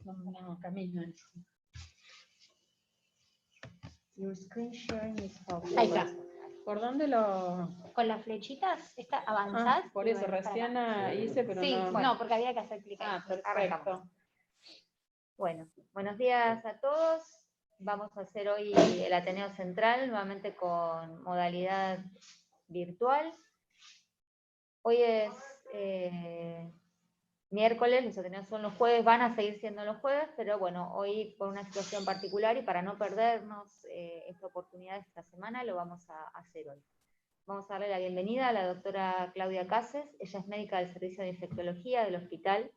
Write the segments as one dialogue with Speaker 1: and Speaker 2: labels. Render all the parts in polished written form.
Speaker 1: No, camino.
Speaker 2: Your screen sharing is
Speaker 1: Ahí está. ¿Por dónde lo...?
Speaker 2: Con las flechitas, está avanzás.
Speaker 1: Por eso, recién hice, pero
Speaker 2: sí,
Speaker 1: no...
Speaker 2: no, porque había que hacer clic ahí.
Speaker 1: Perfecto.
Speaker 2: Arrancamos. Bueno, buenos días a todos. Vamos a hacer hoy el Ateneo Central, nuevamente con modalidad virtual. Hoy es miércoles, los Ateneos son los jueves, van a seguir siendo los jueves, pero bueno, hoy por una situación particular y para no perdernos esta oportunidad esta semana, lo vamos a hacer hoy. Vamos a darle la bienvenida a la doctora Claudia Cases. Ella es médica del Servicio de Infectología del hospital.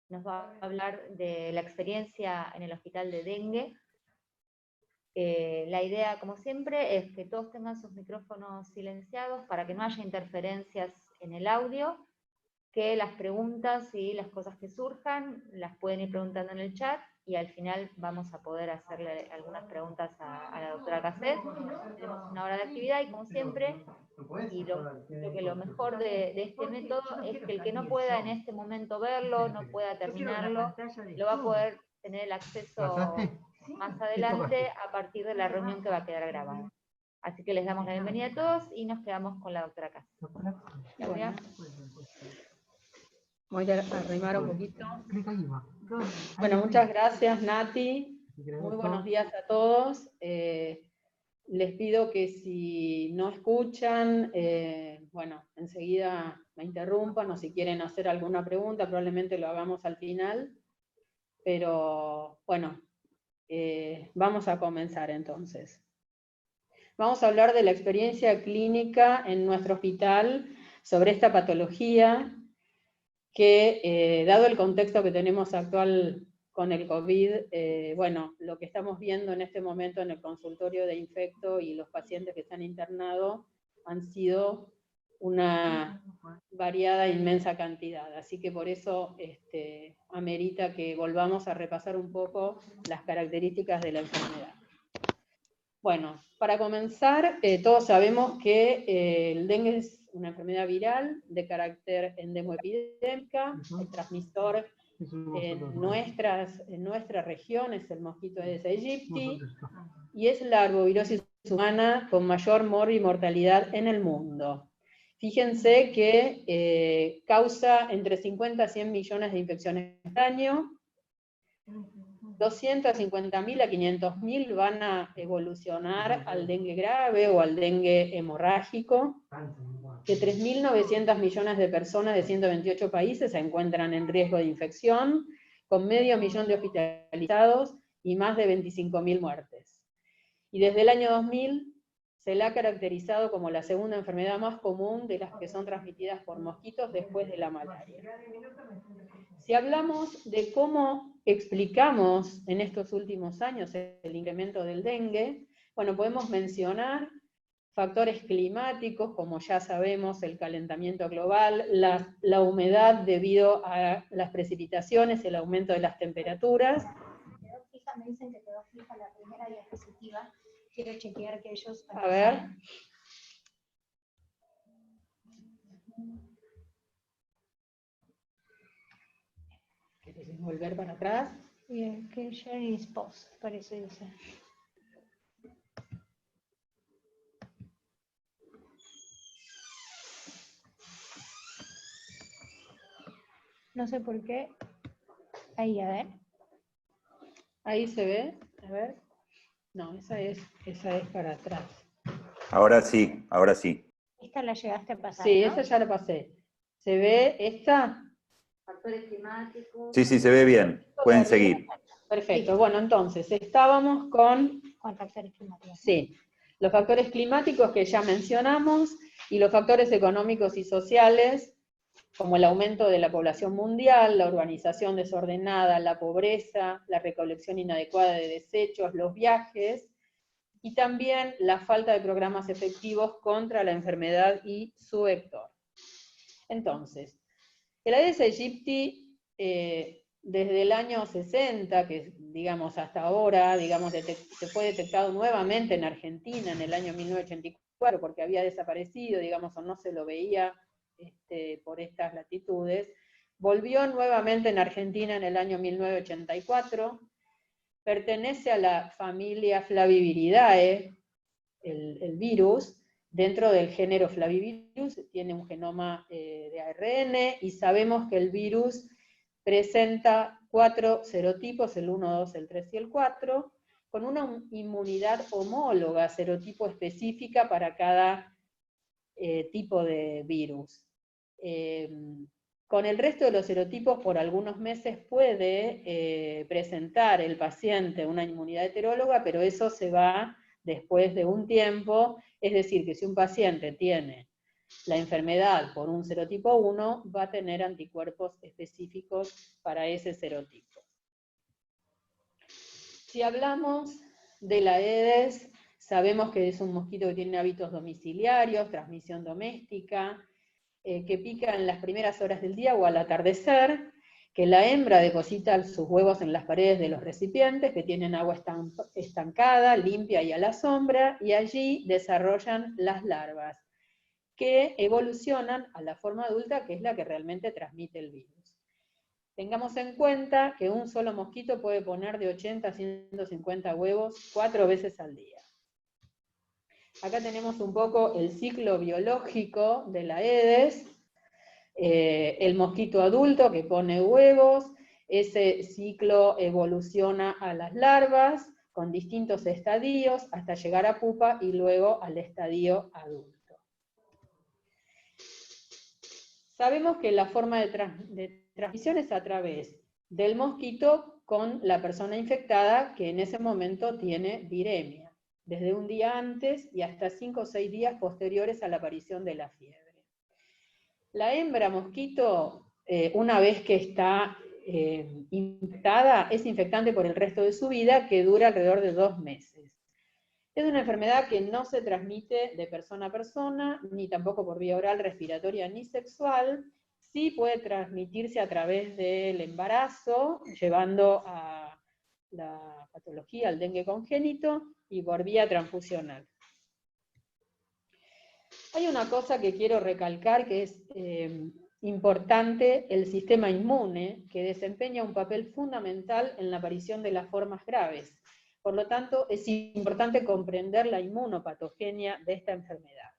Speaker 2: Nos va a hablar de la experiencia en el hospital de dengue. La idea, como siempre, es que todos tengan sus micrófonos silenciados para que no haya interferencias en el audio, que las preguntas y las cosas que surjan las pueden ir preguntando en el chat y al final vamos a poder hacerle algunas preguntas a la doctora Caset. Tenemos una hora de actividad y como siempre, y lo mejor de este método es que el que no pueda en este momento verlo, no pueda terminarlo, lo va a poder tener el acceso más adelante a partir de la reunión que va a quedar grabada. Así que les damos la bienvenida a todos y nos quedamos con la doctora Caset. Claudia.
Speaker 1: Voy a arrimar un poquito. Bueno, muchas gracias, Nati. Muy buenos días a todos. Les pido que si no escuchan, bueno, enseguida me interrumpan, o si quieren hacer alguna pregunta, probablemente lo hagamos al final. Pero, bueno, vamos a comenzar entonces. Vamos a hablar de la experiencia clínica en nuestro hospital sobre esta patología, que dado el contexto que tenemos actual con el COVID, bueno, lo que estamos viendo en este momento en el consultorio de infecto y los pacientes que están internados han sido una variada, inmensa cantidad. Así que por eso amerita que volvamos a repasar un poco las características de la enfermedad. Bueno, para comenzar, todos sabemos que el dengue es una enfermedad viral de carácter endemoepidémica. El transmisor en nuestra región es el mosquito Aedes aegypti y es la arbovirosis humana con mayor mortalidad en el mundo. Fíjense que causa entre 50 a 100 millones de infecciones al año. 250.000 a 500.000 van a evolucionar al dengue grave o al dengue hemorrágico, que 3.900 millones de personas de 128 países se encuentran en riesgo de infección, con 500.000 de hospitalizados y más de 25.000 muertes. Y desde el año 2000 se la ha caracterizado como la segunda enfermedad más común de las que son transmitidas por mosquitos después de la malaria. Si hablamos de cómo explicamos en estos últimos años el incremento del dengue, bueno, podemos mencionar factores climáticos, como ya sabemos, el calentamiento global, la humedad debido a las precipitaciones, el aumento de las temperaturas.
Speaker 2: Quedó fija, me dicen que quedó fija la primera diapositiva. Quiero chequear que ellos...
Speaker 1: A ver. ¿Quieres volver para atrás?
Speaker 2: Que sharing is post, parece dice. No sé por qué. Ahí, a ver.
Speaker 1: Ahí se ve, a ver. No, esa es para atrás.
Speaker 3: Ahora sí, ahora sí.
Speaker 2: Esta la llegaste a pasar,
Speaker 1: sí,
Speaker 2: ¿no?
Speaker 1: esa ya la pasé. ¿Se ve esta? Factores climáticos.
Speaker 3: Sí, sí, se ve bien. Pueden seguir.
Speaker 1: Perfecto. Bueno, entonces, estábamos con
Speaker 2: factores climáticos.
Speaker 1: Sí, los factores climáticos que ya mencionamos, y los factores económicos y sociales, como el aumento de la población mundial, la urbanización desordenada, la pobreza, la recolección inadecuada de desechos, los viajes, y también la falta de programas efectivos contra la enfermedad y su vector. Entonces, el Aedes aegypti, desde el año 60, que digamos hasta ahora, digamos, se fue detectado nuevamente en Argentina en el año 1984, porque había desaparecido, digamos, o no se lo veía por estas latitudes, volvió nuevamente en Argentina en el año 1984, pertenece a la familia Flaviviridae, el virus, dentro del género Flavivirus, tiene un genoma de ARN, y sabemos que el virus presenta 4 serotipos, el 1, 2, el 3 y el 4, con una inmunidad homóloga, serotipo específica para cada tipo de virus. Con el resto de los serotipos, por algunos meses puede presentar el paciente una inmunidad heteróloga, pero eso se va después de un tiempo, es decir, que si un paciente tiene la enfermedad por un serotipo 1, va a tener anticuerpos específicos para ese serotipo. Si hablamos de la Aedes, sabemos que es un mosquito que tiene hábitos domiciliarios, transmisión doméstica, que pica en las primeras horas del día o al atardecer, que la hembra deposita sus huevos en las paredes de los recipientes, que tienen agua estancada, limpia y a la sombra, y allí desarrollan las larvas, que evolucionan a la forma adulta, que es la que realmente transmite el virus. Tengamos en cuenta que un solo mosquito puede poner de 80 a 150 huevos 4 veces al día. Acá tenemos un poco el ciclo biológico de la Aedes, el mosquito adulto que pone huevos, ese ciclo evoluciona a las larvas con distintos estadios hasta llegar a pupa y luego al estadio adulto. Sabemos que la forma de transmisión es a través del mosquito con la persona infectada que en ese momento tiene viremia, desde un día antes y hasta 5 o 6 días posteriores a la aparición de la fiebre. La hembra mosquito, una vez que está infectada, es infectante por el resto de su vida, que dura alrededor de 2 meses. Es una enfermedad que no se transmite de persona a persona, ni tampoco por vía oral, respiratoria, ni sexual. Sí puede transmitirse a través del embarazo, llevando a la patología, al dengue congénito, y por vía transfusional. Hay una cosa que quiero recalcar que es importante, el sistema inmune, que desempeña un papel fundamental en la aparición de las formas graves. Por lo tanto, es importante comprender la inmunopatogenia de esta enfermedad.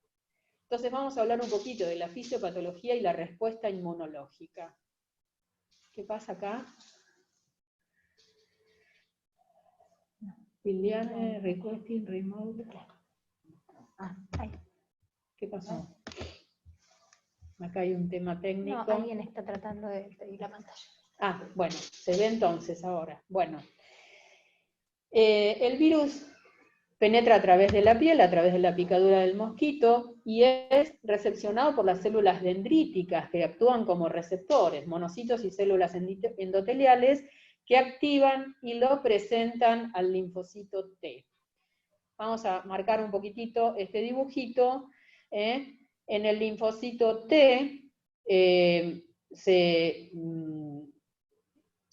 Speaker 1: Entonces vamos a hablar un poquito de la fisiopatología y la respuesta inmunológica. ¿Qué pasa acá? Liliane, requesting, remove.
Speaker 2: Ahí.
Speaker 1: ¿Qué pasó? Acá hay un tema técnico.
Speaker 2: No, alguien está tratando de pedir la pantalla.
Speaker 1: Ah, bueno, se ve entonces ahora. Bueno, el virus penetra a través de la piel, a través de la picadura del mosquito, y es recepcionado por las células dendríticas que actúan como receptores, monocitos y células endoteliales, que activan y lo presentan al linfocito T. Vamos a marcar un poquitito este dibujito. En el linfocito T se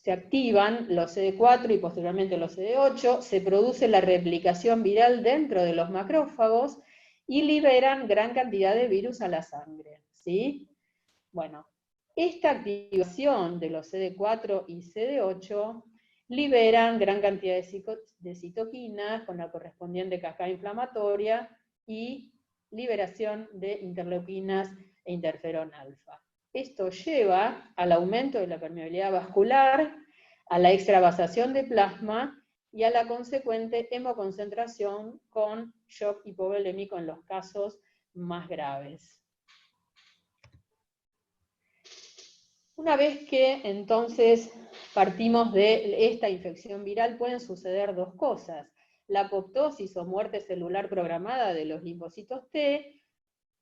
Speaker 1: activan los CD4 y posteriormente los CD8, se produce la replicación viral dentro de los macrófagos y liberan gran cantidad de virus a la sangre, ¿sí? Bueno, esta activación de los CD4 y CD8 liberan gran cantidad de citoquinas con la correspondiente cascada inflamatoria y liberación de interleuquinas e interferón alfa. Esto lleva al aumento de la permeabilidad vascular, a la extravasación de plasma y a la consecuente hemoconcentración con shock hipovolémico en los casos más graves. Una vez que entonces partimos de esta infección viral, pueden suceder 2 cosas: la apoptosis o muerte celular programada de los linfocitos T,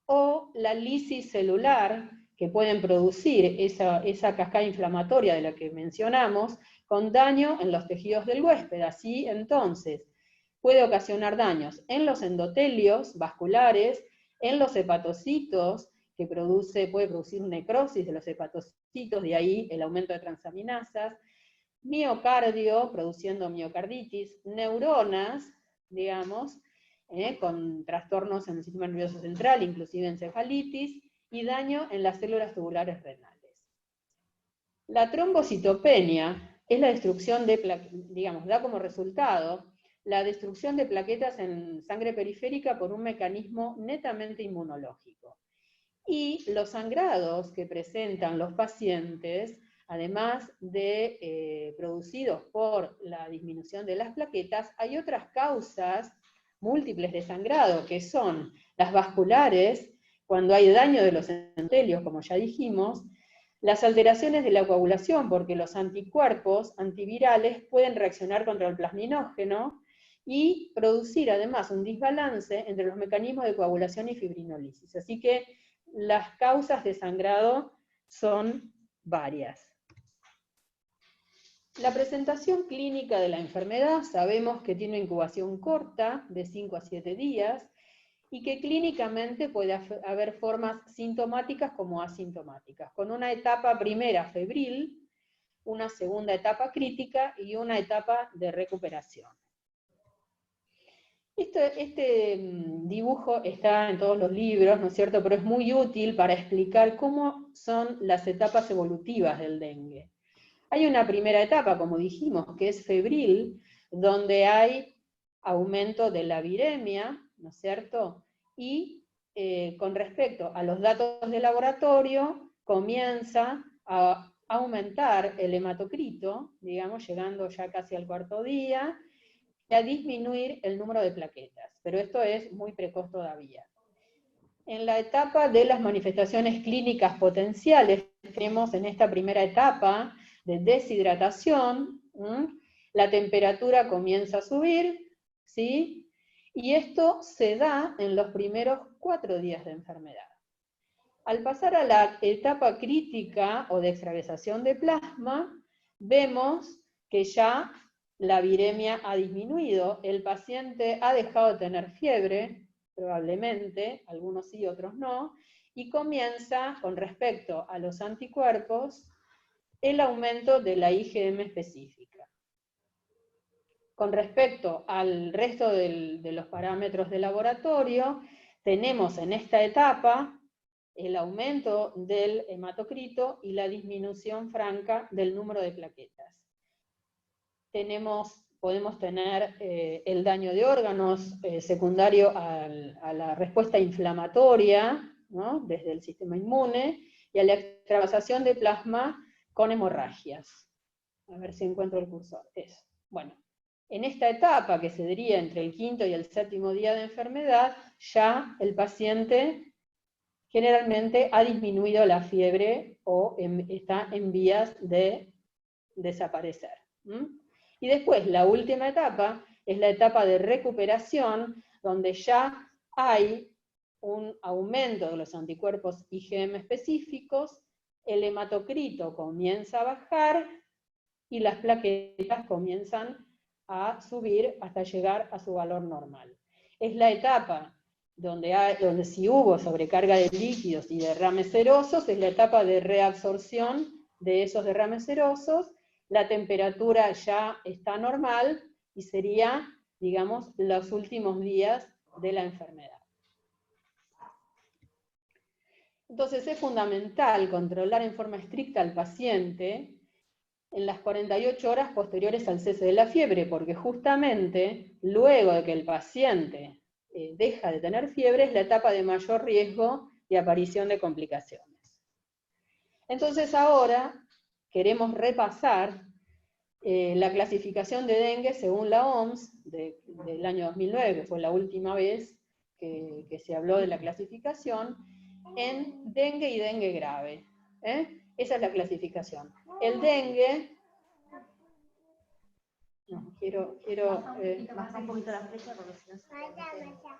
Speaker 1: o la lisis celular, que pueden producir esa cascada inflamatoria de la que mencionamos, con daño en los tejidos del huésped. Así, entonces, puede ocasionar daños en los endotelios vasculares, en los hepatocitos, que puede producir necrosis de los hepatocitos, de ahí el aumento de transaminasas, miocardio, produciendo miocarditis, neuronas, digamos, con trastornos en el sistema nervioso central, inclusive encefalitis, y daño en las células tubulares renales. La trombocitopenia es la destrucción de, digamos, da como resultado la destrucción de plaquetas en sangre periférica por un mecanismo netamente inmunológico. Y los sangrados que presentan los pacientes, además de producidos por la disminución de las plaquetas, hay otras causas múltiples de sangrado, que son las vasculares, cuando hay daño de los endotelios, como ya dijimos, las alteraciones de la coagulación, porque los anticuerpos antivirales pueden reaccionar contra el plasminógeno, y producir además un desbalance entre los mecanismos de coagulación y fibrinólisis. Así que las causas de sangrado son varias. La presentación clínica de la enfermedad, sabemos que tiene una incubación corta, de 5 a 7 días, y que clínicamente puede haber formas sintomáticas como asintomáticas, con una etapa primera febril, una segunda etapa crítica y una etapa de recuperación. Este dibujo está en todos los libros, ¿no es cierto?, pero es muy útil para explicar cómo son las etapas evolutivas del dengue. Hay una primera etapa, como dijimos, que es febril, donde hay aumento de la viremia, ¿no es cierto?, y con respecto a los datos de laboratorio, comienza a aumentar el hematocrito, digamos, llegando ya casi al cuarto día, y a disminuir el número de plaquetas, pero esto es muy precoz todavía. En la etapa de las manifestaciones clínicas potenciales, tenemos en esta primera etapa de deshidratación, la temperatura comienza a subir, ¿sí? Y esto se da en los primeros 4 días de enfermedad. Al pasar a la etapa crítica o de extravasación de plasma, vemos que ya la viremia ha disminuido, el paciente ha dejado de tener fiebre, probablemente, algunos sí, otros no, y comienza, con respecto a los anticuerpos, el aumento de la IgM específica. Con respecto al resto de los parámetros de laboratorio, tenemos en esta etapa el aumento del hematocrito y la disminución franca del número de plaquetas. Podemos tener el daño de órganos secundario a la respuesta inflamatoria, ¿no?, desde el sistema inmune, y a la extravasación de plasma con hemorragias. A ver si encuentro el cursor. Eso. Bueno, en esta etapa, que se daría entre el 5º y el 7º día de enfermedad, ya el paciente generalmente ha disminuido la fiebre o está en vías de desaparecer. Y después, la última etapa, es la etapa de recuperación, donde ya hay un aumento de los anticuerpos IgM específicos, el hematocrito comienza a bajar, y las plaquetas comienzan a subir hasta llegar a su valor normal. Es la etapa donde si hubo sobrecarga de líquidos y derrames serosos, es la etapa de reabsorción de esos derrames serosos. La temperatura ya está normal y sería, digamos, los últimos días de la enfermedad. Entonces es fundamental controlar en forma estricta al paciente en las 48 horas posteriores al cese de la fiebre, porque justamente luego de que el paciente deja de tener fiebre es la etapa de mayor riesgo de aparición de complicaciones. Entonces ahora queremos repasar la clasificación de dengue según la OMS del año 2009, que fue la última vez que se habló de la clasificación, en dengue y dengue grave. Esa es la clasificación. El dengue... No, quiero
Speaker 2: baja un poquito la flecha porque si no se...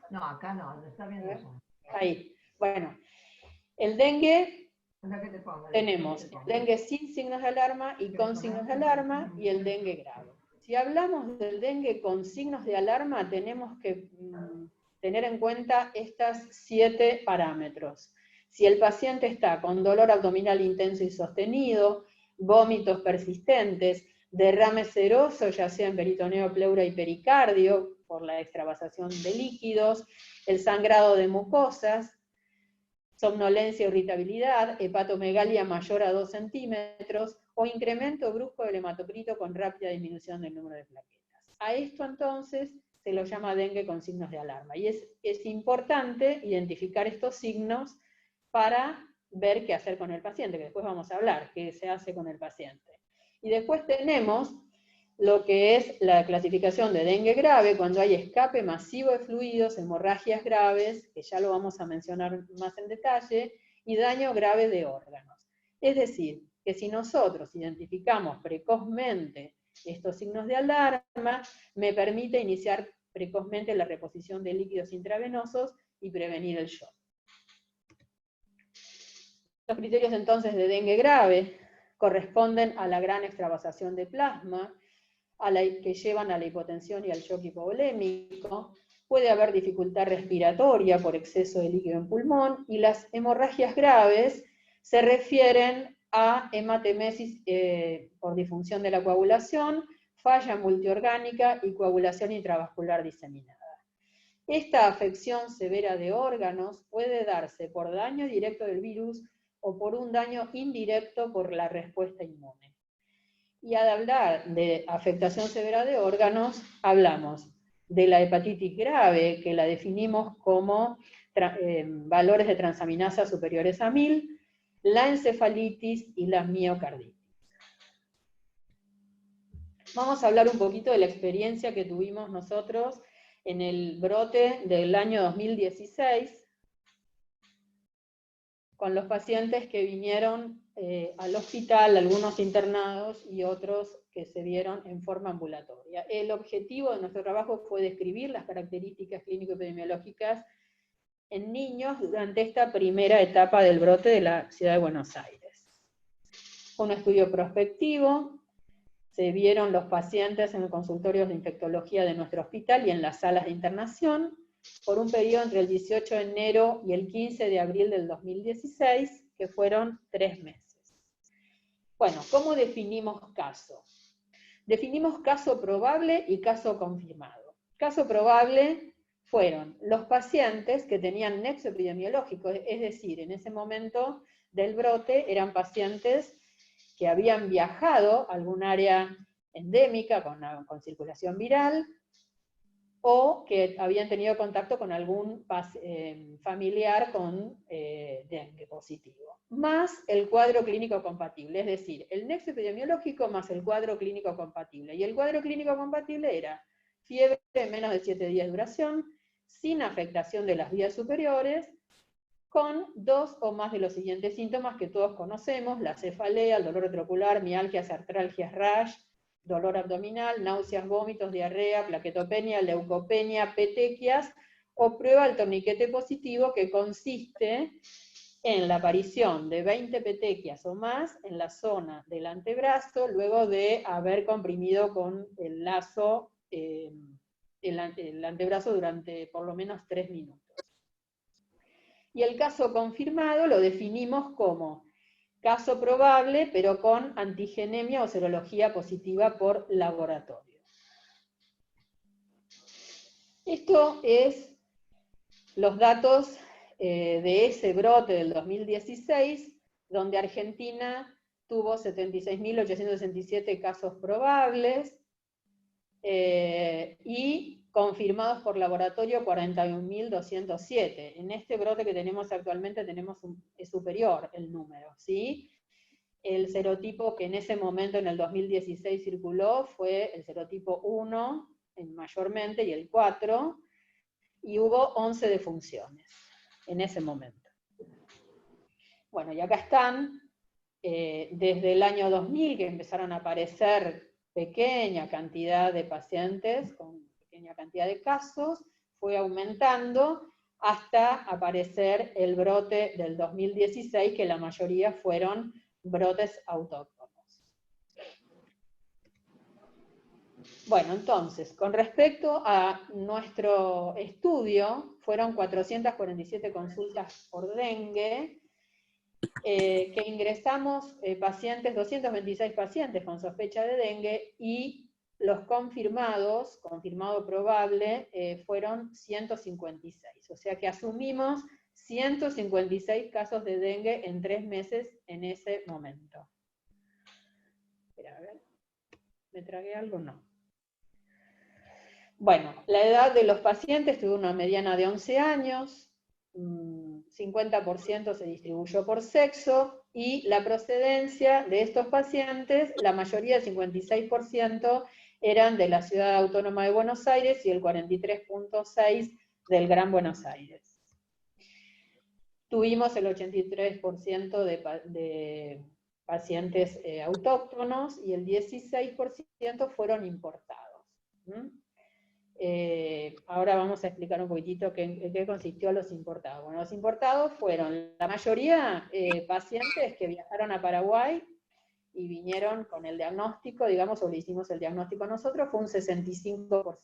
Speaker 4: No, acá no está bien eso.
Speaker 1: Ahí. Bueno, el dengue... Tenemos el dengue sin signos de alarma y con signos de alarma, y el dengue grave. Si hablamos del dengue con signos de alarma, tenemos que tener en cuenta estos 7 parámetros. Si el paciente está con dolor abdominal intenso y sostenido, vómitos persistentes, derrame seroso, ya sea en peritoneo, pleura y pericardio, por la extravasación de líquidos, el sangrado de mucosas, somnolencia, irritabilidad, hepatomegalia mayor a 2 centímetros, o incremento brusco del hematocrito con rápida disminución del número de plaquetas. A esto entonces se lo llama dengue con signos de alarma, y es importante identificar estos signos para ver qué hacer con el paciente, que después vamos a hablar, qué se hace con el paciente. Y después tenemos lo que es la clasificación de dengue grave, cuando hay escape masivo de fluidos, hemorragias graves, que ya lo vamos a mencionar más en detalle, y daño grave de órganos. Es decir, que si nosotros identificamos precozmente estos signos de alarma, me permite iniciar precozmente la reposición de líquidos intravenosos y prevenir el shock. Los criterios entonces de dengue grave corresponden a la gran extravasación de plasma, que llevan a la hipotensión y al shock hipovolémico. Puede haber dificultad respiratoria por exceso de líquido en pulmón, y las hemorragias graves se refieren a hematemesis por disfunción de la coagulación, falla multiorgánica y coagulación intravascular diseminada. Esta afección severa de órganos puede darse por daño directo del virus o por un daño indirecto por la respuesta inmune. Y al hablar de afectación severa de órganos, hablamos de la hepatitis grave, que la definimos como valores de transaminasa superiores a 1000, la encefalitis y la miocarditis. Vamos a hablar un poquito de la experiencia que tuvimos nosotros en el brote del año 2016, con los pacientes que vinieron al hospital, algunos internados y otros que se vieron en forma ambulatoria. El objetivo de nuestro trabajo fue describir las características clínico-epidemiológicas en niños durante esta primera etapa del brote de la ciudad de Buenos Aires. Fue un estudio prospectivo, se vieron los pacientes en los consultorios de infectología de nuestro hospital y en las salas de internación, por un periodo entre el 18 de enero y el 15 de abril del 2016, que fueron 3 meses. Bueno, ¿cómo definimos caso? Definimos caso probable y caso confirmado. Caso probable fueron los pacientes que tenían nexo epidemiológico, es decir, en ese momento del brote eran pacientes que habían viajado a algún área endémica con circulación viral, o que habían tenido contacto con algún familiar con dengue positivo, más el cuadro clínico compatible, es decir, el nexo epidemiológico más el cuadro clínico compatible. Y el cuadro clínico compatible era fiebre de menos de 7 días de duración, sin afectación de las vías superiores, con 2 o más de los siguientes síntomas que todos conocemos: la cefalea, el dolor retrocular, mialgias, artralgias, rash, dolor abdominal, náuseas, vómitos, diarrea, plaquetopenia, leucopenia, petequias, o prueba del torniquete positivo, que consiste en la aparición de 20 petequias o más en la zona del antebrazo, luego de haber comprimido con el lazo el antebrazo durante por lo menos 3 minutos. Y el caso confirmado lo definimos como caso probable, pero con antigenemia o serología positiva por laboratorio. Esto es los datos de ese brote del 2016, donde Argentina tuvo 76.867 casos probables y confirmados por laboratorio 41.207. En este brote que tenemos actualmente es superior el número, ¿sí? El serotipo que en ese momento, en el 2016, circuló fue el serotipo 1, mayormente, y el 4, y hubo 11 defunciones en ese momento. Bueno, y acá están, desde el año 2000, que empezaron a aparecer pequeña cantidad de pacientes, con pequeña cantidad de casos, fue aumentando hasta aparecer el brote del 2016, que la mayoría fueron brotes autóctonos. Bueno, entonces, con respecto a nuestro estudio, fueron 447 consultas por dengue, que ingresamos 226 pacientes con sospecha de dengue, y los confirmados, confirmado probable, fueron 156. O sea que asumimos 156 casos de dengue en 3 meses en ese momento. Espera, a ver. ¿Me tragué algo? No. Bueno, la edad de los pacientes tuvo una mediana de 11 años, 50% se distribuyó por sexo, y la procedencia de estos pacientes, la mayoría, el 56%, eran de la Ciudad Autónoma de Buenos Aires y el 43.6% del Gran Buenos Aires. Tuvimos el 83% de pacientes autóctonos y el 16% fueron importados. Ahora vamos a explicar un poquitito en qué consistió los importados. Bueno, los importados fueron, la mayoría, pacientes que viajaron a Paraguay y vinieron con el diagnóstico, digamos, o le hicimos el diagnóstico nosotros, fue un 65%.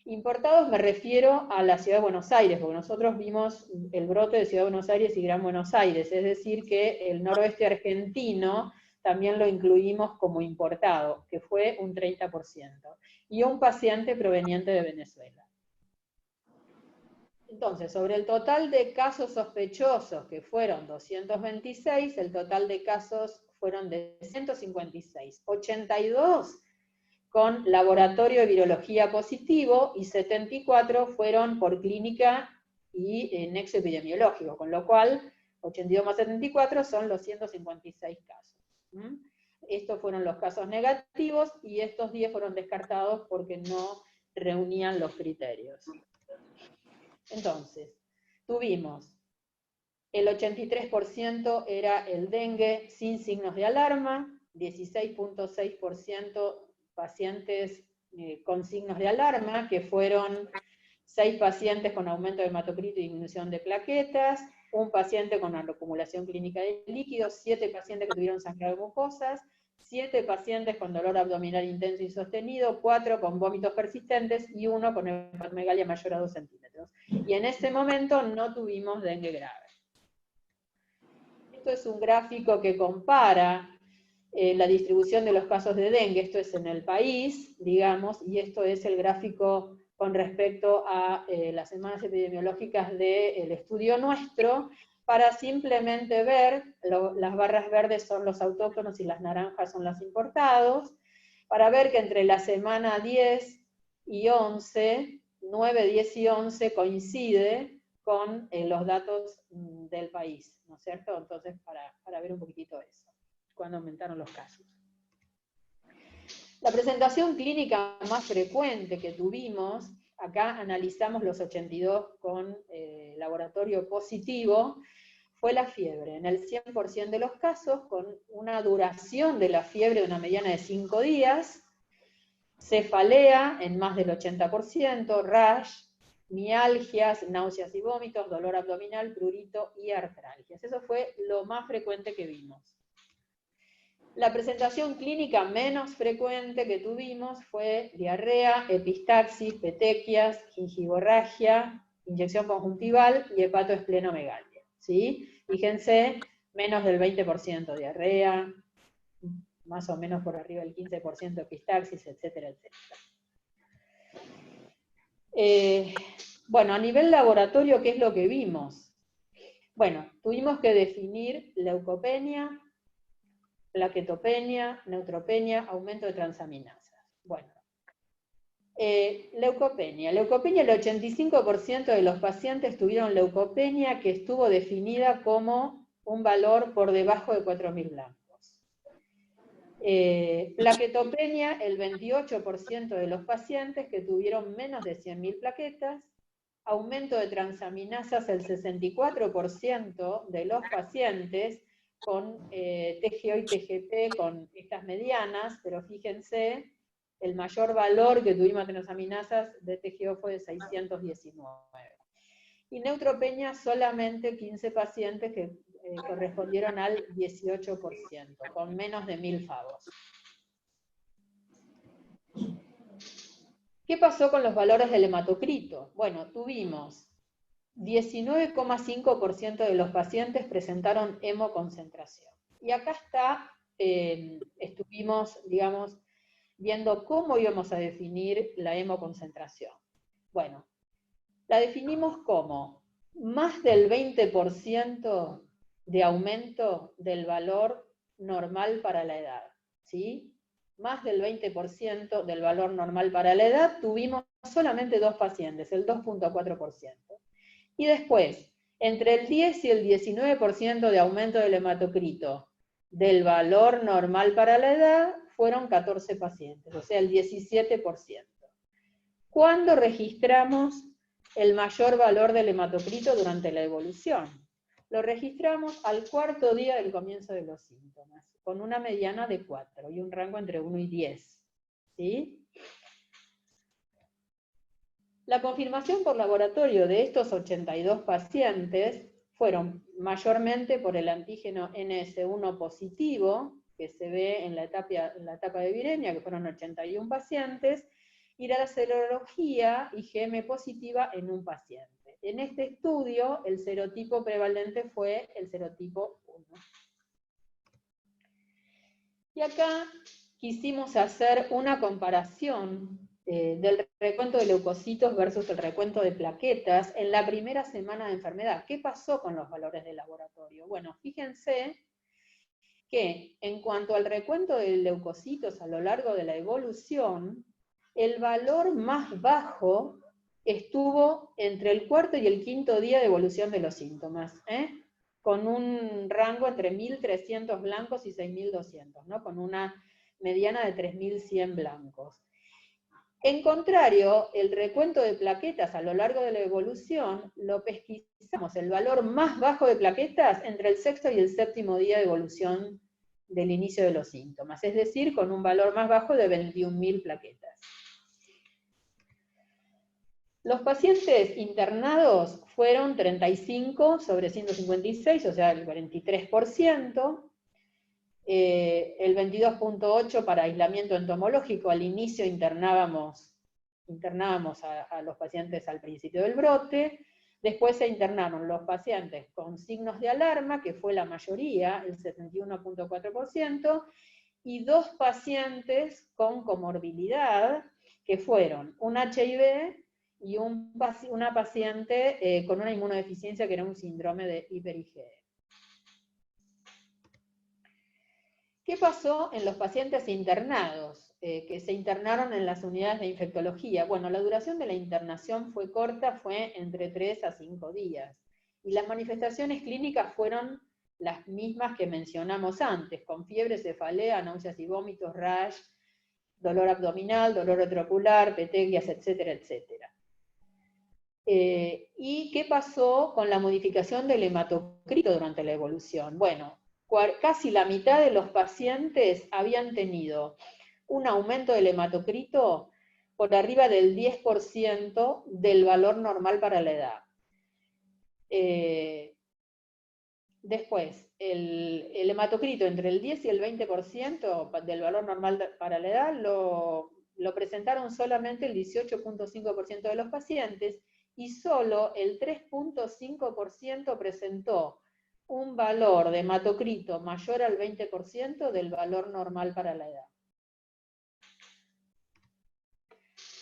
Speaker 1: Importados me refiero a la Ciudad de Buenos Aires, porque nosotros vimos el brote de Ciudad de Buenos Aires y Gran Buenos Aires, es decir que el noroeste argentino también lo incluimos como importado, que fue un 30%, y un paciente proveniente de Venezuela. Entonces, sobre el total de casos sospechosos, que fueron 226, el total de casos fueron de 156, 82 con laboratorio de virología positivo, y 74 fueron por clínica y nexo epidemiológico, con lo cual 82 más 74 son los 156 casos. Estos fueron los casos negativos, y estos 10 fueron descartados porque no reunían los criterios. Entonces, tuvimos el 83% era el dengue sin signos de alarma, 16.6% pacientes con signos de alarma, que fueron 6 pacientes con aumento de hematocrito y disminución de plaquetas, un paciente con acumulación clínica de líquidos, 7 pacientes que tuvieron sangrado de mucosas, 7 pacientes con dolor abdominal intenso y sostenido, 4 con vómitos persistentes y 1 con hepatomegalia mayor a 2 centímetros. Y en ese momento no tuvimos dengue grave. Esto es un gráfico que compara la distribución de los casos de dengue, esto es en el país, digamos, y esto es el gráfico con respecto a las semanas epidemiológicas del estudio nuestro, para simplemente ver, las barras verdes son los autóctonos y las naranjas son los importados, para ver que entre la semana 10 y 11, 9, 10 y 11 coincide con los datos del país, ¿no es cierto? Entonces, para ver un poquitito eso, cuando aumentaron los casos. La presentación clínica más frecuente que tuvimos, acá analizamos los 82 con laboratorio positivo, fue la fiebre, en el 100% de los casos, con una duración de la fiebre de una mediana de 5 días, cefalea en más del 80%, rash, mialgias, náuseas y vómitos, dolor abdominal, prurito y artralgias. Eso fue lo más frecuente que vimos. La presentación clínica menos frecuente que tuvimos fue diarrea, epistaxis, petequias, gingivorragia, inyección conjuntival y hepatoesplenomegalia, ¿sí? Fíjense, menos del 20% diarrea, más o menos por arriba del 15% epistaxis, etcétera, etcétera. Bueno, a nivel laboratorio, ¿qué es lo que vimos? Bueno, tuvimos que definir leucopenia, plaquetopenia, neutropenia, aumento de transaminasas. Bueno, leucopenia, el 85% de los pacientes tuvieron leucopenia que estuvo definida como un valor por debajo de 4.000 blancos. Plaquetopenia, el 28% de los pacientes que tuvieron menos de 100.000 plaquetas, aumento de transaminasas, el 64% de los pacientes con TGO y TGP, con estas medianas, pero fíjense, el mayor valor que tuvimos de transaminasas de TGO fue de 619. Y neutropenia, solamente 15 pacientes que correspondieron al 18%, con menos de 1.000 favos. ¿Qué pasó con los valores del hematocrito? Bueno, tuvimos 19,5% de los pacientes presentaron hemoconcentración. Y acá está, estuvimos, digamos, viendo cómo íbamos a definir la hemoconcentración. Bueno, la definimos como más del 20% de aumento del valor normal para la edad. ¿sí? Más del 20% del valor normal para la edad, tuvimos solamente 2 pacientes, el 2.4%. Y después, entre el 10 y el 19% de aumento del hematocrito del valor normal para la edad, fueron 14 pacientes, o sea, el 17%. ¿Cuándo registramos el mayor valor del hematocrito durante la evolución? Lo registramos al 4.º día del comienzo de los síntomas, con una mediana de 4 y un rango entre 1 y 10. ¿Sí? La confirmación por laboratorio de estos 82 pacientes fueron mayormente por el antígeno NS1 positivo, que se ve en la etapa de viremia, que fueron 81 pacientes, y la serología IgM positiva en un paciente. En este estudio, el serotipo prevalente fue el serotipo 1. Y acá quisimos hacer una comparación del recuento de leucocitos versus el recuento de plaquetas en la primera semana de enfermedad. ¿Qué pasó con los valores de laboratorio? Bueno, fíjense que en cuanto al recuento de leucocitos a lo largo de la evolución, el valor más bajo estuvo entre el 4.º y el 5.º día de evolución de los síntomas, con un rango entre 1.300 blancos y 6.200, ¿no? Con una mediana de 3.100 blancos. En contrario, el recuento de plaquetas a lo largo de la evolución, lo pesquisamos, el valor más bajo de plaquetas entre el 6.º y el 7.º día de evolución del inicio de los síntomas, es decir, con un valor más bajo de 21.000 plaquetas. Los pacientes internados fueron 35 sobre 156, o sea, el 43%, el 22.8% para aislamiento entomológico. Al inicio internábamos a los pacientes al principio del brote, después se internaron los pacientes con signos de alarma, que fue la mayoría, el 71.4%, y 2 pacientes con comorbilidad, que fueron un HIV y una paciente con una inmunodeficiencia que era un síndrome de hiper-IgE. ¿Qué pasó en los pacientes internados, que se internaron en las unidades de infectología? Bueno, la duración de la internación fue corta, fue entre 3 a 5 días. Y las manifestaciones clínicas fueron las mismas que mencionamos antes, con fiebre, cefalea, náuseas y vómitos, rash, dolor abdominal, dolor retroocular, petequias, etcétera, etcétera. ¿Y qué pasó con la modificación del hematocrito durante la evolución? Bueno, casi la mitad de los pacientes habían tenido un aumento del hematocrito por arriba del 10% del valor normal para la edad. Después, el hematocrito entre el 10 y el 20% del valor normal para la edad lo presentaron solamente el 18.5% de los pacientes, y solo el 3.5% presentó un valor de hematocrito mayor al 20% del valor normal para la edad.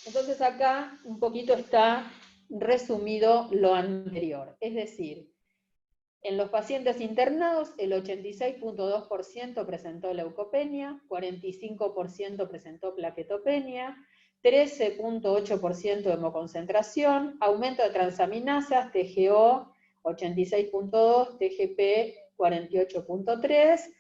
Speaker 1: Entonces acá un poquito está resumido lo anterior, es decir, en los pacientes internados el 86.2% presentó leucopenia, 45% presentó plaquetopenia, 13.8% hemoconcentración, aumento de transaminasas, TGO 86.2, TGP 48.3,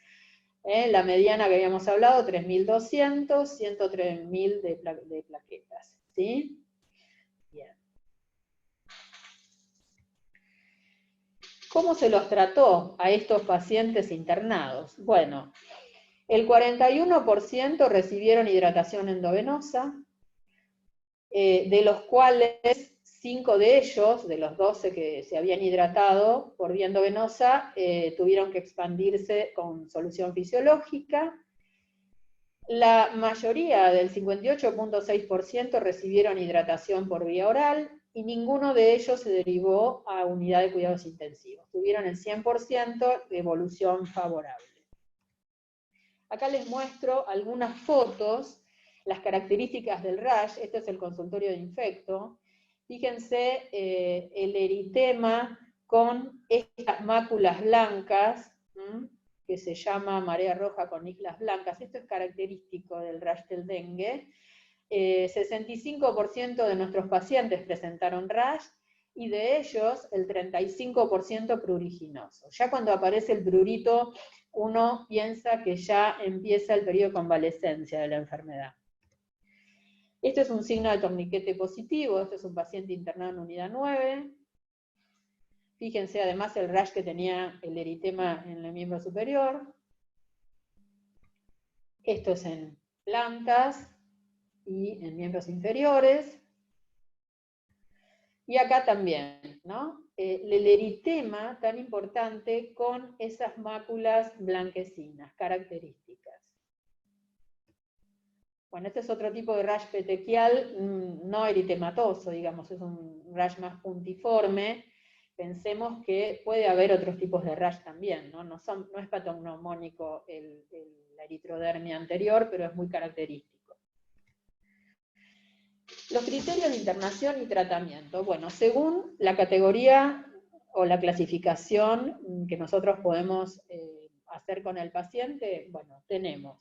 Speaker 1: la mediana que habíamos hablado, 3.200, 103.000 de plaquetas. ¿Sí? Bien. ¿Cómo se los trató a estos pacientes internados? Bueno, el 41% recibieron hidratación endovenosa, de los cuales 5 de ellos, de los 12 que se habían hidratado por vía endovenosa, tuvieron que expandirse con solución fisiológica. La mayoría, del 58.6%, recibieron hidratación por vía oral, y ninguno de ellos se derivó a unidad de cuidados intensivos. Tuvieron el 100% de evolución favorable. Acá les muestro algunas fotos, las características del rash. Este es el consultorio de infecto. Fíjense el eritema con estas máculas blancas, que se llama marea roja con islas blancas. Esto es característico del rash del dengue. 65% de nuestros pacientes presentaron rash, y de ellos el 35% pruriginoso. Ya cuando aparece el prurito, uno piensa que ya empieza el periodo de convalescencia de la enfermedad. Este es un signo de torniquete positivo, este es un paciente internado en unidad 9. Fíjense además el rash que tenía el eritema en el miembro superior. Esto es en plantas y en miembros inferiores. Y acá también, ¿no? El eritema tan importante con esas máculas blanquecinas, características. Bueno, este es otro tipo de rash petequial, no eritematoso, digamos, es un rash más puntiforme. Pensemos que puede haber otros tipos de rash también, ¿no? No es patognomónico la eritrodermia anterior, pero es muy característico. Los criterios de internación y tratamiento. Bueno, según la categoría o la clasificación que nosotros podemos hacer con el paciente, bueno, tenemos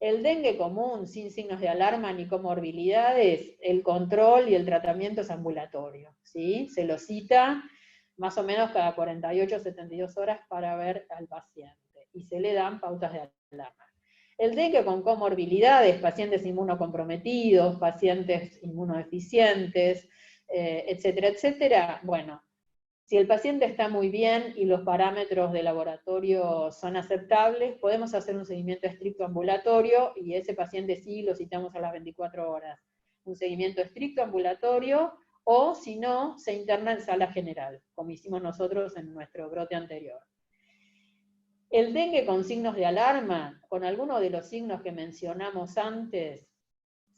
Speaker 1: el dengue común, sin signos de alarma ni comorbilidades, el control y el tratamiento es ambulatorio, ¿sí? Se lo cita más o menos cada 48 72 horas para ver al paciente, y se le dan pautas de alarma. El dengue con comorbilidades, pacientes inmunocomprometidos, pacientes inmunodeficientes, etcétera, etcétera, bueno, si el paciente está muy bien y los parámetros de laboratorio son aceptables, podemos hacer un seguimiento estricto ambulatorio, y ese paciente sí lo citamos a las 24 horas. Un seguimiento estricto ambulatorio, o si no, se interna en sala general, como hicimos nosotros en nuestro brote anterior. El dengue con signos de alarma, con alguno de los signos que mencionamos antes,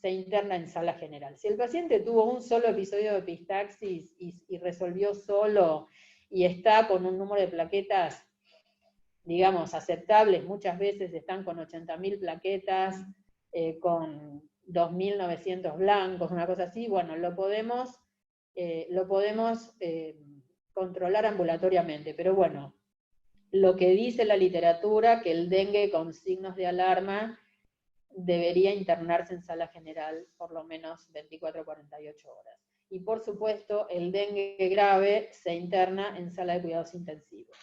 Speaker 1: se interna en sala general. Si el paciente tuvo un solo episodio de epistaxis y resolvió solo, y está con un número de plaquetas, digamos, aceptables, muchas veces están con 80.000 plaquetas, con 2.900 blancos, una cosa así, bueno, lo podemos controlar ambulatoriamente, pero bueno, lo que dice la literatura, que el dengue con signos de alarma debería internarse en sala general por lo menos 24 a 48 horas. Y por supuesto, el dengue grave se interna en sala de cuidados intensivos.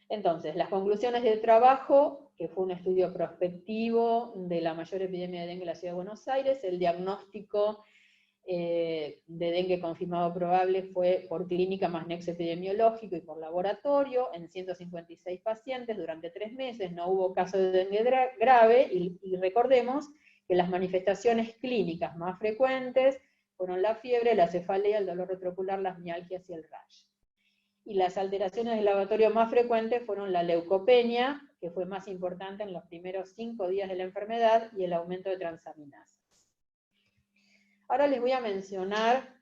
Speaker 1: Entonces, las conclusiones del trabajo, que fue un estudio prospectivo de la mayor epidemia de dengue en la Ciudad de Buenos Aires, el diagnóstico de dengue confirmado probable fue por clínica más nexo epidemiológico y por laboratorio en 156 pacientes durante 3 meses, no hubo caso de dengue grave, y recordemos que las manifestaciones clínicas más frecuentes fueron la fiebre, la cefalea, el dolor retroocular, las mialgias y el rash. Y las alteraciones del laboratorio más frecuentes fueron la leucopenia, que fue más importante en los primeros 5 días de la enfermedad, y el aumento de transaminasas. Ahora les voy a mencionar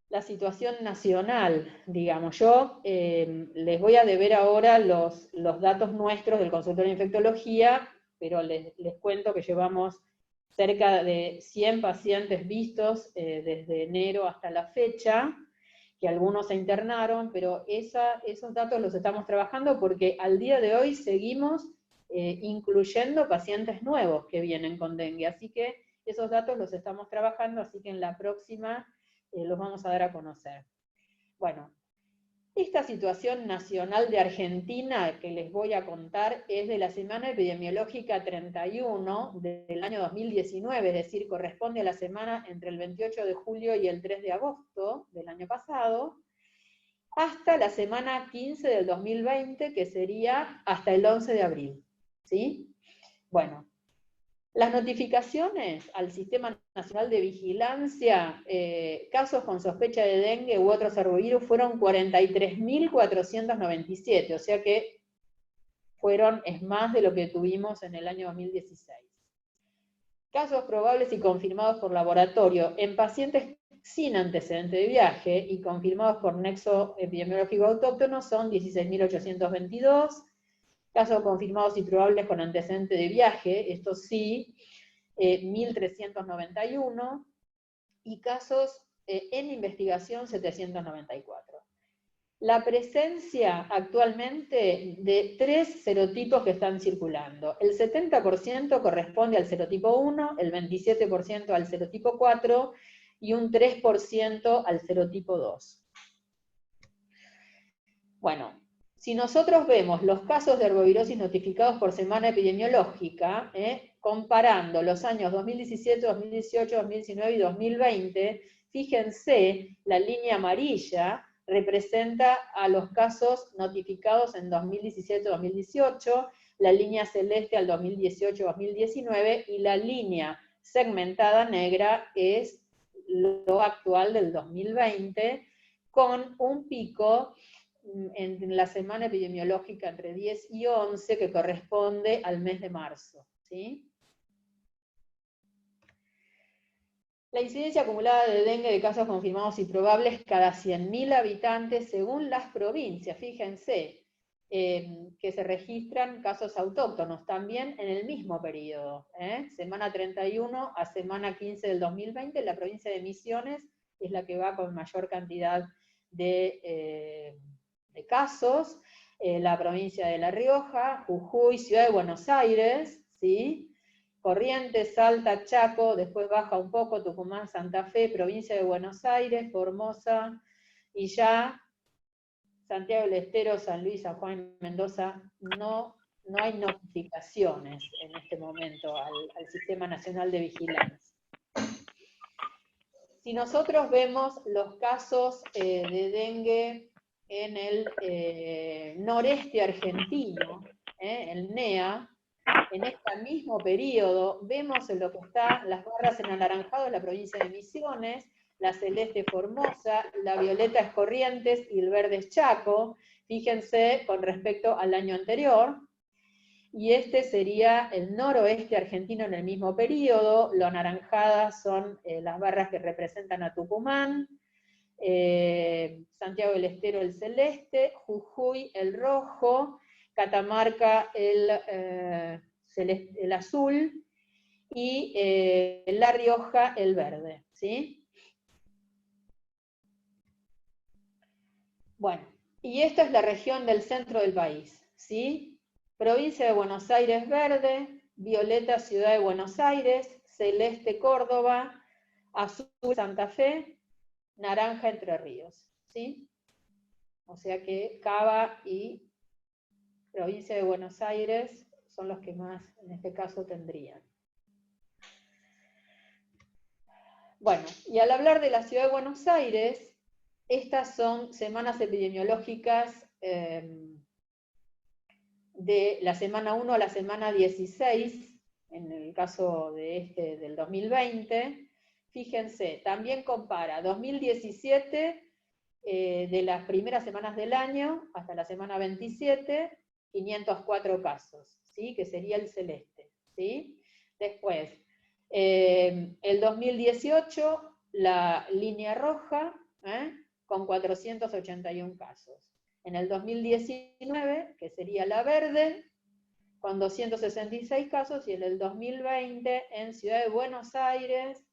Speaker 1: la situación nacional, digamos. Yo les voy a deber ahora los datos nuestros del consultorio de infectología, pero les cuento que llevamos cerca de 100 pacientes vistos desde enero hasta la fecha, que algunos se internaron, pero esos datos los estamos trabajando porque al día de hoy seguimos incluyendo pacientes nuevos que vienen con dengue, así que esos datos los estamos trabajando, así que en la próxima los vamos a dar a conocer. Bueno, esta situación nacional de Argentina que les voy a contar es de la semana epidemiológica 31 del año 2019, es decir, corresponde a la semana entre el 28 de julio y el 3 de agosto del año pasado, hasta la semana 15 del 2020, que sería hasta el 11 de abril. ¿Sí? Bueno. Las notificaciones al Sistema Nacional de Vigilancia, casos con sospecha de dengue u otros arbovirus, fueron 43.497, o sea que es más de lo que tuvimos en el año 2016. Casos probables y confirmados por laboratorio en pacientes sin antecedente de viaje y confirmados por nexo epidemiológico autóctono son 16.822, casos confirmados y probables con antecedente de viaje, esto sí, 1.391, y casos en investigación 794. la presencia actualmente de 3 serotipos que están circulando. El 70% corresponde al serotipo 1, el 27% al serotipo 4 y un 3% al serotipo 2. Bueno, si nosotros vemos los casos de arbovirosis notificados por semana epidemiológica, comparando los años 2017, 2018, 2019 y 2020, fíjense, la línea amarilla representa a los casos notificados en 2017-2018, la línea celeste al 2018-2019, y la línea segmentada negra es lo actual del 2020, con un pico en la semana epidemiológica entre 10 y 11, que corresponde al mes de marzo, ¿sí? La incidencia acumulada de dengue de casos confirmados y probables cada 100.000 habitantes según las provincias. Fíjense que se registran casos autóctonos también en el mismo periodo. Semana 31 a semana 15 del 2020, la provincia de Misiones es la que va con mayor cantidad de casos, la provincia de La Rioja, Jujuy, Ciudad de Buenos Aires, ¿sí? Corrientes, Salta, Chaco, después baja un poco, Tucumán, Santa Fe, provincia de Buenos Aires, Formosa, y ya Santiago del Estero, San Luis, San Juan, Mendoza, no hay notificaciones en este momento al Sistema Nacional de Vigilancia. Si nosotros vemos los casos de dengue en el noreste argentino, el NEA, en este mismo periodo, vemos en lo que está las barras en anaranjado en la provincia de Misiones, la celeste Formosa, la violeta es Corrientes y el verde es Chaco, fíjense con respecto al año anterior, y este sería el noroeste argentino en el mismo periodo, lo anaranjadas son las barras que representan a Tucumán, Santiago del Estero el celeste, Jujuy el rojo, Catamarca el azul, y La Rioja el verde, ¿sí? Bueno, y esta es la región del centro del país, ¿sí? Provincia de Buenos Aires verde, violeta Ciudad de Buenos Aires, celeste Córdoba, azul Santa Fe, naranja Entre Ríos, ¿sí? O sea que Cava y provincia de Buenos Aires son los que más, en este caso, tendrían. Bueno, y al hablar de la ciudad de Buenos Aires, estas son semanas epidemiológicas de la semana 1 a la semana 16, en el caso de del 2020. Fíjense, también compara 2017, de las primeras semanas del año hasta la semana 27, 504 casos, ¿sí? Que sería el celeste, ¿sí? Después, el 2018, la línea roja, con 481 casos. En el 2019, que sería la verde, con 266 casos, y en el 2020, en Ciudad de Buenos Aires,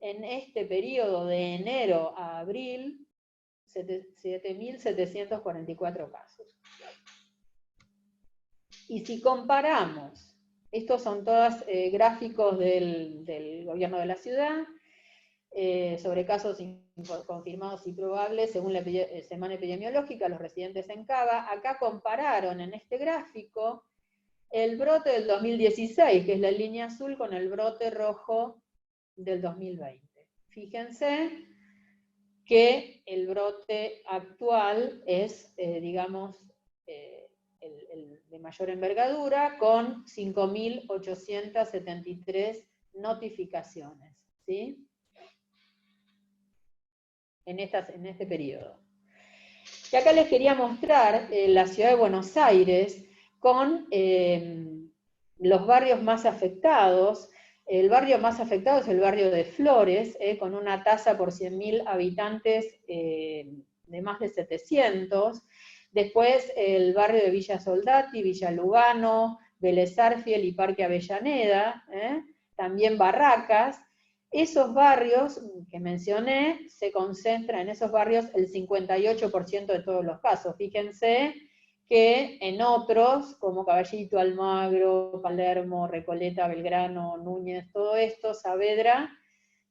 Speaker 1: en este periodo de enero a abril, 7.744 casos. Y si comparamos, estos son todos gráficos del gobierno de la ciudad, sobre casos confirmados y probables según la semana epidemiológica, los residentes en Cava. Acá compararon en este gráfico el brote del 2016, que es la línea azul, con el brote rojo del 2020. Fíjense que el brote actual es, digamos, el de mayor envergadura, con 5.873 notificaciones, ¿sí? En este periodo. Y acá les quería mostrar la ciudad de Buenos Aires con los barrios más afectados. El barrio más afectado es el barrio de Flores, con una tasa por 100.000 habitantes de más de 700. Después el barrio de Villa Soldati, Villa Lugano, Vélez Arfiel y Parque Avellaneda, también Barracas. esos barrios que mencioné, se concentra en esos barrios el 58% de todos los casos. Fíjense que en otros, como Caballito, Almagro, Palermo, Recoleta, Belgrano, Núñez, todo esto, Saavedra,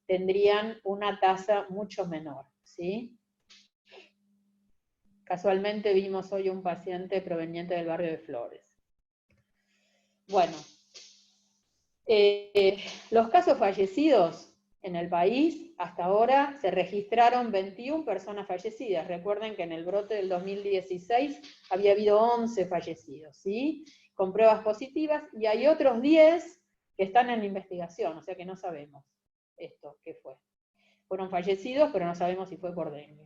Speaker 1: tendrían una tasa mucho menor, ¿sí? Casualmente vimos hoy un paciente proveniente del barrio de Flores. Bueno, los casos fallecidos en el país, hasta ahora se registraron 21 personas fallecidas. Recuerden que en el brote del 2016 había habido 11 fallecidos, ¿sí? Con pruebas positivas, y hay otros 10 que están en investigación, o sea que no sabemos esto, qué fue. Fueron fallecidos, pero no sabemos si fue por dengue.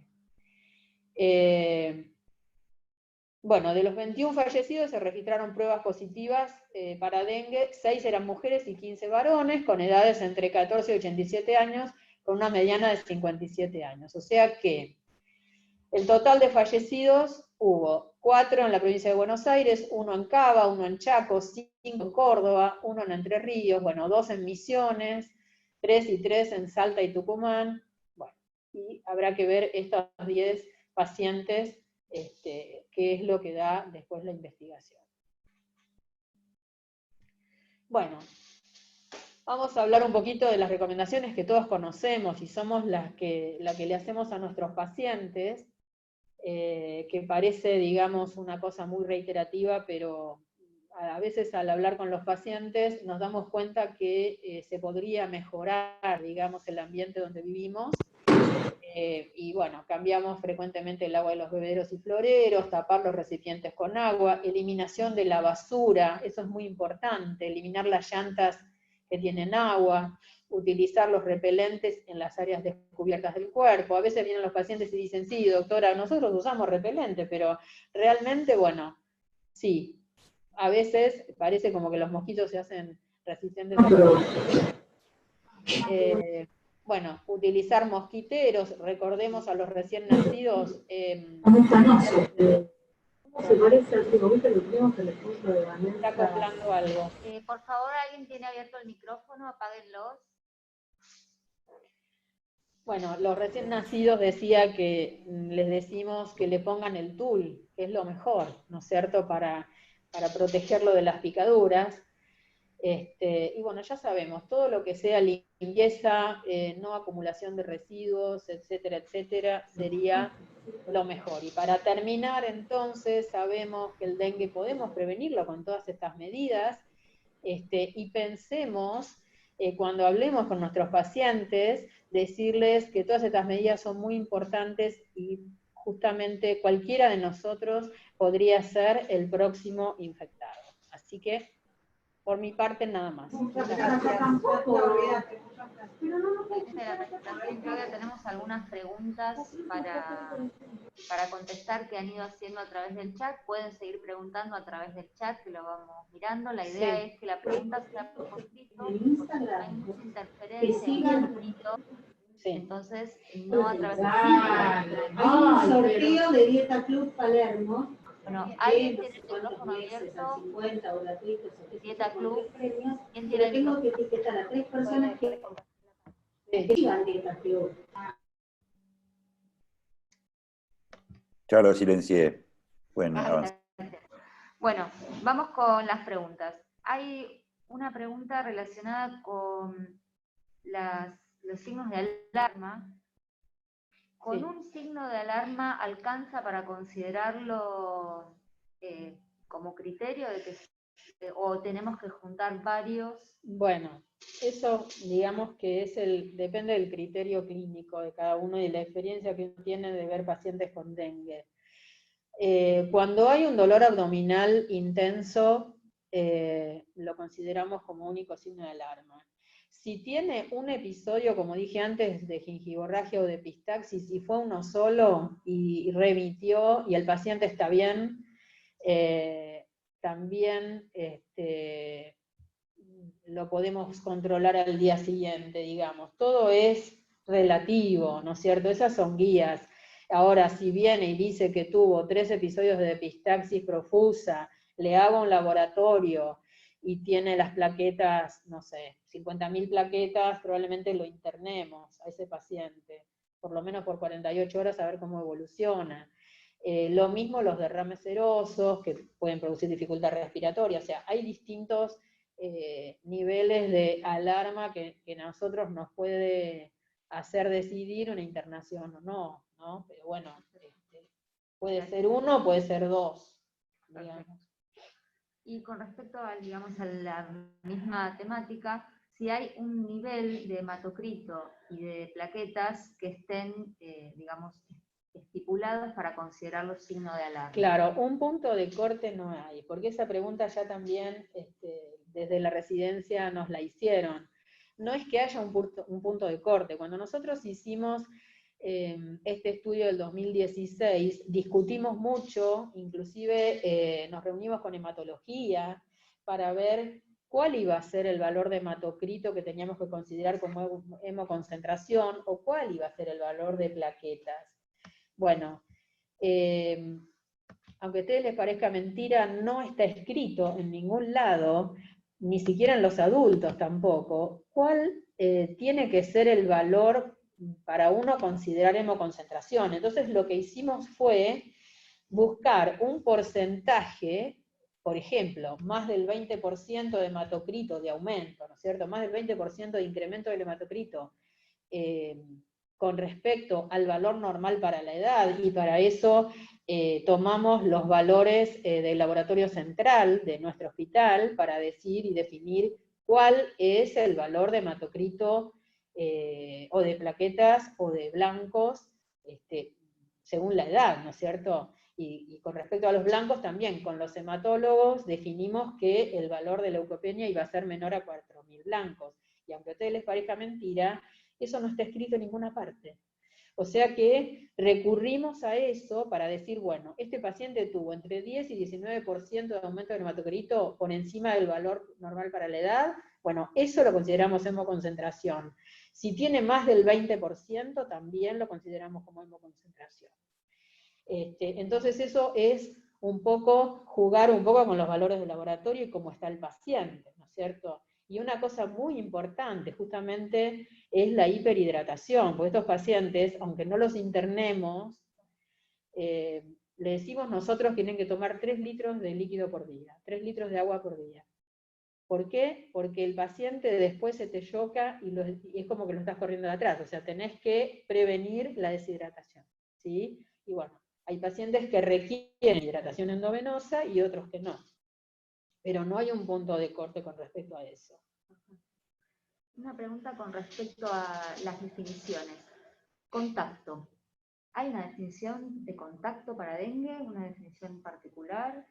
Speaker 1: Bueno, de los 21 fallecidos se registraron pruebas positivas para dengue, 6 eran mujeres y 15 varones, con edades entre 14 y 87 años, con una mediana de 57 años. O sea que el total de fallecidos hubo 4 en la provincia de Buenos Aires, 1 en Cava, 1 en Chaco, 5 en Córdoba, 1 en Entre Ríos, bueno, 2 en Misiones, 3 y 3 en Salta y Tucumán. Bueno, y habrá que ver estos 10 pacientes, qué es lo que da después la investigación. Bueno, vamos a hablar un poquito de las recomendaciones que todos conocemos y somos la que le hacemos a nuestros pacientes, que parece, digamos, una cosa muy reiterativa, pero a veces al hablar con los pacientes nos damos cuenta que se podría mejorar, digamos, el ambiente donde vivimos. Y bueno, cambiamos frecuentemente el agua de los bebederos y floreros, tapar los recipientes con agua, eliminación de la basura, eso es muy importante, eliminar las llantas que tienen agua, utilizar los repelentes en las áreas descubiertas del cuerpo. A veces vienen los pacientes y dicen, sí, doctora, nosotros usamos repelente, pero realmente, bueno, sí, a veces parece como que los mosquitos se hacen resistentes a bueno, utilizar mosquiteros, recordemos a los recién nacidos.
Speaker 5: ¿Cómo se parece al trigovito que tenemos en el punto de Vanessa?
Speaker 1: Está acoplando algo.
Speaker 2: Por favor, ¿alguien tiene abierto el micrófono? Apáguenlos.
Speaker 1: Bueno, los recién nacidos decía que les decimos que le pongan el tul, que es lo mejor, ¿no es cierto?, para protegerlo de las picaduras. Y bueno, ya sabemos, todo lo que sea limpieza, no acumulación de residuos, etcétera, etcétera, sería lo mejor. Y para terminar, entonces, sabemos que el dengue podemos prevenirlo con todas estas medidas, y pensemos, cuando hablemos con nuestros pacientes, decirles que todas estas medidas son muy importantes y justamente cualquiera de nosotros podría ser el próximo infectado. Así que, por mi parte, nada más. Muchas gracias.
Speaker 2: Creo que tenemos algunas preguntas para contestar que han ido haciendo a través del chat. Pueden seguir preguntando a través del chat, que lo vamos mirando. La idea es que la pregunta sea por escrito, porque hay mucha interferencia en el escrito. Entonces, no a través del chat.
Speaker 5: Hay un sorteo de Dieta Club Palermo.
Speaker 2: Bueno, ¿alguien tiene el micrófono abierto?
Speaker 5: 50 o gratuitos.
Speaker 2: Dieta Club. ¿Quién tiene
Speaker 5: Pero
Speaker 2: el
Speaker 5: tengo
Speaker 2: micrófono?
Speaker 5: que etiquetar a 3 personas que escriban Dieta Club.
Speaker 3: Ya lo silencié. Bueno, avanza.
Speaker 2: Bueno, vamos con las preguntas. Hay una pregunta relacionada con los signos de alarma. ¿Con un signo de alarma alcanza para considerarlo como criterio de que, o tenemos que juntar varios?
Speaker 1: Bueno, eso digamos que depende del criterio clínico de cada uno y de la experiencia que uno tiene de ver pacientes con dengue. Cuando hay un dolor abdominal intenso, lo consideramos como único signo de alarma. Si tiene un episodio, como dije antes, de gingivorragia o de epistaxis, y fue uno solo y remitió y el paciente está bien, también lo podemos controlar al día siguiente, digamos. Todo es relativo, ¿no es cierto? Esas son guías. Ahora, si viene y dice que tuvo 3 episodios de epistaxis profusa, le hago un laboratorio y tiene las plaquetas, no sé, 50.000 plaquetas, probablemente lo internemos a ese paciente, por lo menos por 48 horas a ver cómo evoluciona. Lo mismo los derrames serosos, que pueden producir dificultad respiratoria, o sea, hay distintos niveles de alarma que a nosotros nos puede hacer decidir una internación o no, ¿no? Pero bueno, puede ser uno, puede ser dos, digamos.
Speaker 2: Y con respecto a, digamos, a la misma temática, si hay un nivel de hematocrito y de plaquetas que estén, digamos, estipulados para considerarlos signo de alarma.
Speaker 1: Claro, un punto de corte no hay, porque esa pregunta ya también desde la residencia nos la hicieron. No es que haya un punto de corte. Cuando nosotros hicimos este estudio del 2016, discutimos mucho, inclusive nos reunimos con hematología para ver cuál iba a ser el valor de hematocrito que teníamos que considerar como hemoconcentración o cuál iba a ser el valor de plaquetas. Bueno, aunque a ustedes les parezca mentira, no está escrito en ningún lado, ni siquiera en los adultos tampoco, cuál tiene que ser el valor para uno considerar hemoconcentración. Entonces lo que hicimos fue buscar un porcentaje, por ejemplo, más del 20% de hematocrito de aumento, ¿no es cierto? Más del 20% de incremento del hematocrito, con respecto al valor normal para la edad, y para eso tomamos los valores del laboratorio central de nuestro hospital para decir y definir cuál es el valor de hematocrito o de plaquetas o de blancos según la edad, ¿no es cierto? Y con respecto a los blancos también, con los hematólogos definimos que el valor de leucopenia iba a ser menor a 4.000 blancos, y aunque a ustedes les parezca mentira, eso no está escrito en ninguna parte. O sea que recurrimos a eso para decir, bueno, este paciente tuvo entre 10 y 19% de aumento del hematocrito por encima del valor normal para la edad, bueno, eso lo consideramos hemoconcentración. Si tiene más del 20%, también lo consideramos como hemoconcentración. Entonces eso es un poco, jugar un poco con los valores del laboratorio y cómo está el paciente, ¿no es cierto? Y una cosa muy importante, justamente, es la hiperhidratación, porque estos pacientes, aunque no los internemos, le decimos nosotros que tienen que tomar 3 litros de líquido por día, 3 litros de agua por día. ¿Por qué? Porque el paciente después se te choca y es como que lo estás corriendo de atrás, o sea, tenés que prevenir la deshidratación, ¿sí? Y bueno, hay pacientes que requieren hidratación endovenosa y otros que no. Pero no hay un punto de corte con respecto a eso.
Speaker 2: Una pregunta con respecto a las definiciones. Contacto. ¿Hay una definición de contacto para dengue? ¿Una definición particular?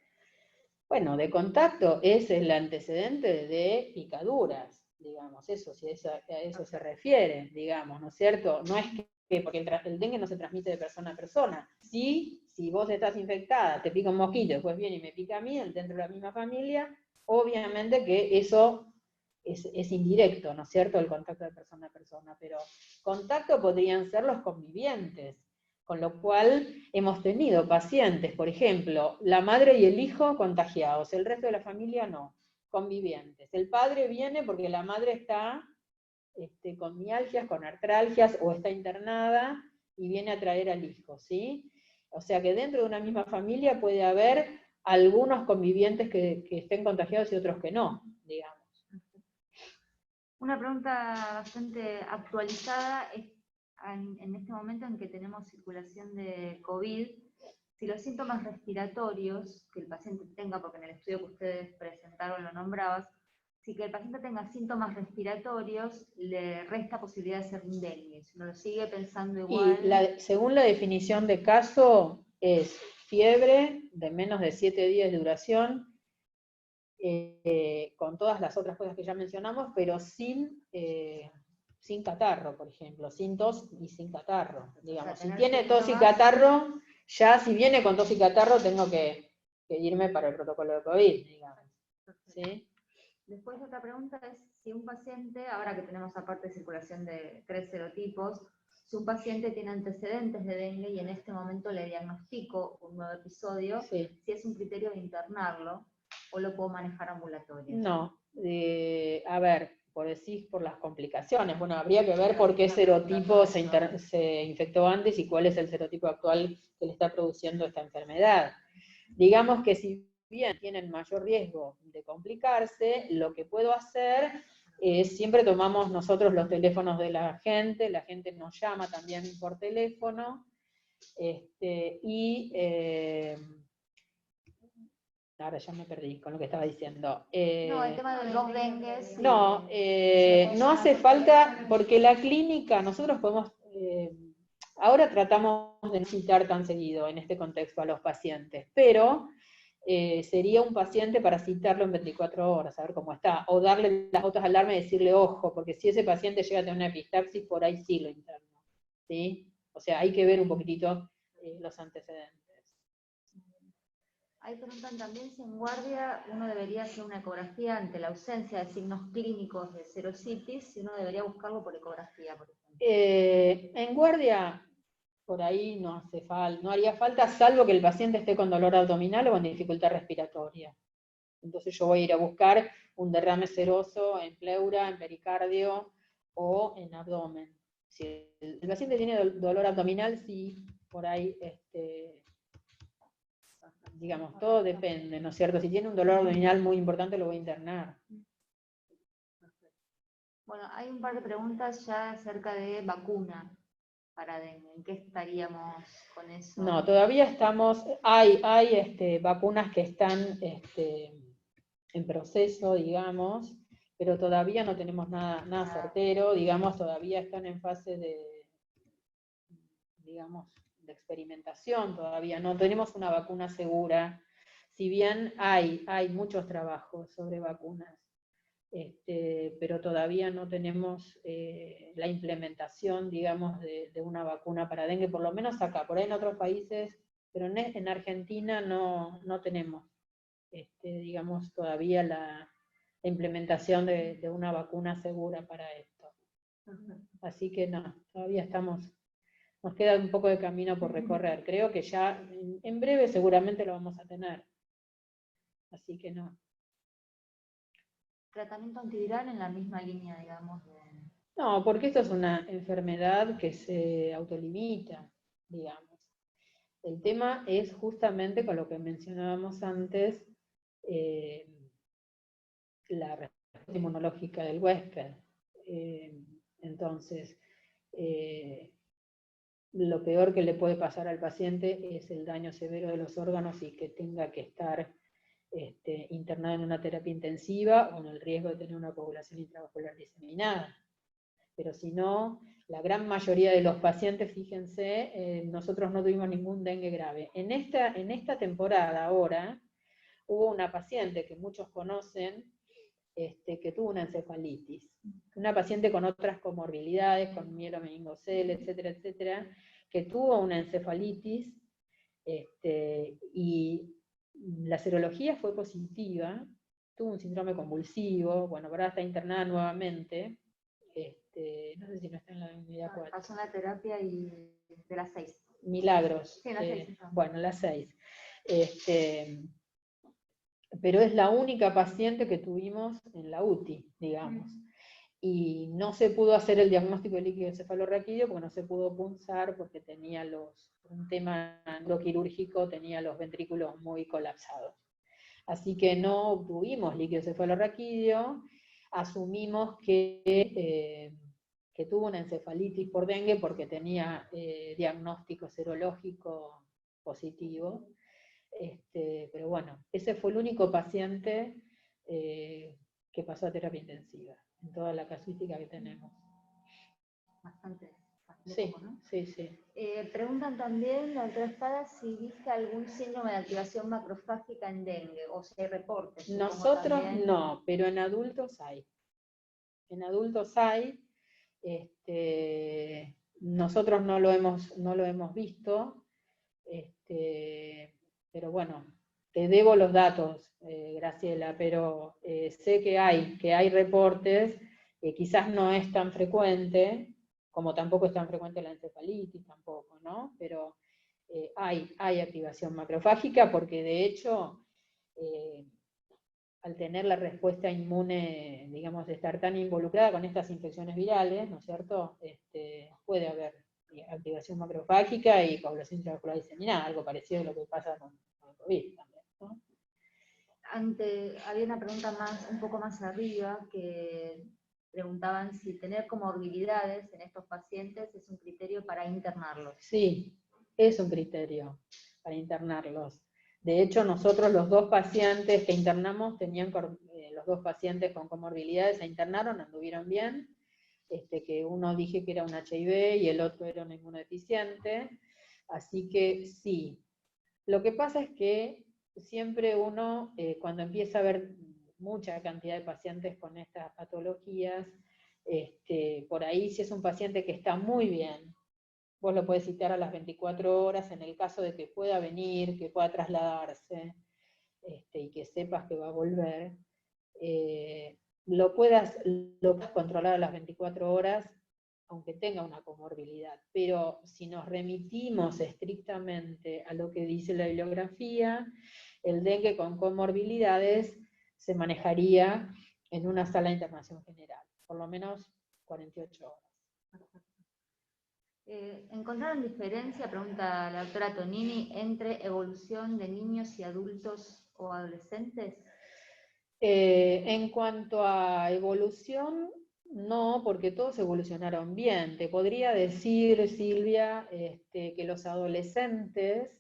Speaker 1: Bueno, de contacto es el antecedente de picaduras, digamos, eso, si a eso se refiere, digamos, ¿no es cierto? No es que porque el dengue no se transmite de persona a persona. Sí, si vos estás infectada, te pica un mosquito, después viene y me pica a mí, dentro de la misma familia, obviamente que eso es indirecto, ¿no es cierto?, el contacto de persona a persona, pero contacto podrían ser los convivientes, con lo cual hemos tenido pacientes, por ejemplo, la madre y el hijo contagiados, el resto de la familia no, convivientes. El padre viene porque la madre está con mialgias, con artralgias, o está internada, y viene a traer al hijo, ¿sí? O sea que dentro de una misma familia puede haber algunos convivientes que estén contagiados y otros que no, digamos.
Speaker 2: Una pregunta bastante actualizada es, en este momento en que tenemos circulación de COVID, si los síntomas respiratorios que el paciente tenga, porque en el estudio que ustedes presentaron lo nombrabas, si que el paciente tenga síntomas respiratorios, le resta posibilidad de ser un dengue, si uno lo sigue pensando igual.
Speaker 1: Y según la definición de caso, es fiebre de menos de 7 días de duración, con todas las otras cosas que ya mencionamos, pero sin catarro, por ejemplo, sin tos y sin catarro, digamos.
Speaker 2: O sea,
Speaker 1: si tiene tos y
Speaker 2: síntomas...
Speaker 1: catarro, ya si viene con tos y catarro, tengo que irme para el protocolo de COVID, digamos. ¿Sí?
Speaker 2: Después otra pregunta es si un paciente, ahora que tenemos aparte circulación de 3 serotipos, si un paciente tiene antecedentes de dengue y en este momento le diagnostico un nuevo episodio,
Speaker 1: Sí.
Speaker 2: si es un criterio de internarlo, ¿O lo puedo manejar ambulatorio?
Speaker 1: No, a ver, por las complicaciones. Bueno, habría que ver por qué serotipo se infectó antes y cuál es el serotipo actual que le está produciendo esta enfermedad. Digamos que si bien tienen mayor riesgo de complicarse, lo que puedo hacer es, siempre tomamos nosotros los teléfonos de la gente nos llama también por teléfono, ahora ya me perdí con lo que estaba diciendo.
Speaker 2: No, el tema de los dengues.
Speaker 1: No, no hace falta, porque la clínica, nosotros podemos, ahora tratamos de no citar tan seguido en este contexto a los pacientes, pero sería un paciente para citarlo en 24 horas, a ver cómo está, o darle las notas de alarma y decirle, ojo, porque si ese paciente llega a tener una epistaxis, por ahí sí lo interno, ¿sí? O sea, hay que ver un poquitito los antecedentes.
Speaker 2: Ahí preguntan también si en guardia uno debería hacer una ecografía ante la ausencia de signos clínicos de serositis, si uno debería buscarlo por ecografía, por ejemplo.
Speaker 1: En guardia, por ahí no hace falta, no haría falta, salvo que el paciente esté con dolor abdominal o con dificultad respiratoria. Entonces yo voy a ir a buscar un derrame seroso en pleura, en pericardio o en abdomen. Si el paciente tiene dolor abdominal, sí, por ahí, digamos, todo depende, ¿no es cierto? Si tiene un dolor abdominal muy importante, lo voy a internar.
Speaker 2: Bueno, hay un par de preguntas ya acerca de vacuna para dengue. ¿En qué estaríamos con eso?
Speaker 1: No, todavía estamos, hay vacunas que están en proceso, digamos, pero todavía no tenemos nada certero, digamos, todavía están en fase digamos, de experimentación, todavía no tenemos una vacuna segura, si bien hay muchos trabajos sobre vacunas, pero todavía no tenemos la implementación, digamos, de una vacuna para dengue, por lo menos acá, por ahí en otros países, pero en Argentina no tenemos, digamos, todavía la implementación de una vacuna segura para esto. Así que no, todavía nos queda un poco de camino por recorrer. Creo que ya en breve seguramente lo vamos a tener. Así que no.
Speaker 2: Tratamiento antiviral en la misma línea, digamos.
Speaker 1: No, porque esto es una enfermedad que se autolimita, digamos. El tema es justamente con lo que mencionábamos antes, la respuesta inmunológica del huésped. Entonces, lo peor que le puede pasar al paciente es el daño severo de los órganos y que tenga que estar internado en una terapia intensiva o en el riesgo de tener una coagulación intravascular diseminada. Pero si no, la gran mayoría de los pacientes, fíjense, nosotros no tuvimos ningún dengue grave. En esta temporada ahora, hubo una paciente que muchos conocen, que tuvo una encefalitis. Una paciente con otras comorbilidades, con mielomeningocele, etcétera, etcétera, que tuvo una encefalitis, y la serología fue positiva, tuvo un síndrome convulsivo, bueno, ahora está internada nuevamente, no sé si no está en la unidad 4.
Speaker 2: Pasó una terapia y de las 6.
Speaker 1: Milagros.
Speaker 2: Sí, las 6.
Speaker 1: Bueno, las 6. Pero es la única paciente que tuvimos en la UTI, digamos. Y no se pudo hacer el diagnóstico de líquido cefalorraquídeo porque no se pudo punzar, porque tenía un tema neuroquirúrgico, tenía los ventrículos muy colapsados. Así que no obtuvimos líquido cefalorraquídeo, asumimos que tuvo una encefalitis por dengue porque tenía diagnóstico serológico positivo. Pero bueno, ese fue el único paciente que pasó a terapia intensiva, en toda la casuística que tenemos.
Speaker 2: Bastante
Speaker 1: Sí,
Speaker 2: poco, ¿no?
Speaker 1: sí.
Speaker 2: Preguntan también, la doctora Espada, si viste algún síndrome de activación macrofágica en dengue, o si hay reportes.
Speaker 1: Nosotros
Speaker 2: también.
Speaker 1: no, pero en adultos hay. En adultos hay. Nosotros no lo hemos visto, pero bueno, te debo los datos, Graciela, pero sé que hay reportes, quizás no es tan frecuente, como tampoco es tan frecuente la encefalitis, tampoco, ¿no? Pero hay activación macrofágica porque de hecho al tener la respuesta inmune, digamos, de estar tan involucrada con estas infecciones virales, ¿no es cierto? Puede haber activación macrofágica y coagulación intramuscular diseminada, algo parecido a lo que pasa con el COVID también, ¿no?
Speaker 2: Había una pregunta un poco más arriba, que preguntaban si tener comorbilidades en estos pacientes es un criterio para internarlos.
Speaker 1: Sí, es un criterio para internarlos. De hecho, nosotros los 2 pacientes que internamos tenían, los 2 pacientes con comorbilidades se internaron, anduvieron bien, que uno dije que era un HIV y el otro era un inmunodeficiente, así que sí. Lo que pasa es que siempre uno, cuando empieza a ver mucha cantidad de pacientes con estas patologías, por ahí si es un paciente que está muy bien, vos lo podés citar a las 24 horas en el caso de que pueda venir, que pueda trasladarse, y que sepas que va a volver, lo puedas controlar a las 24 horas, aunque tenga una comorbilidad. Pero si nos remitimos estrictamente a lo que dice la bibliografía, el dengue con comorbilidades se manejaría en una sala de internación general, por lo menos 48 horas.
Speaker 2: ¿Encontraron diferencia, pregunta la doctora Tonini, entre evolución de niños y adultos o adolescentes?
Speaker 1: En cuanto a evolución, no, porque todos evolucionaron bien. Te podría decir, Silvia, que los adolescentes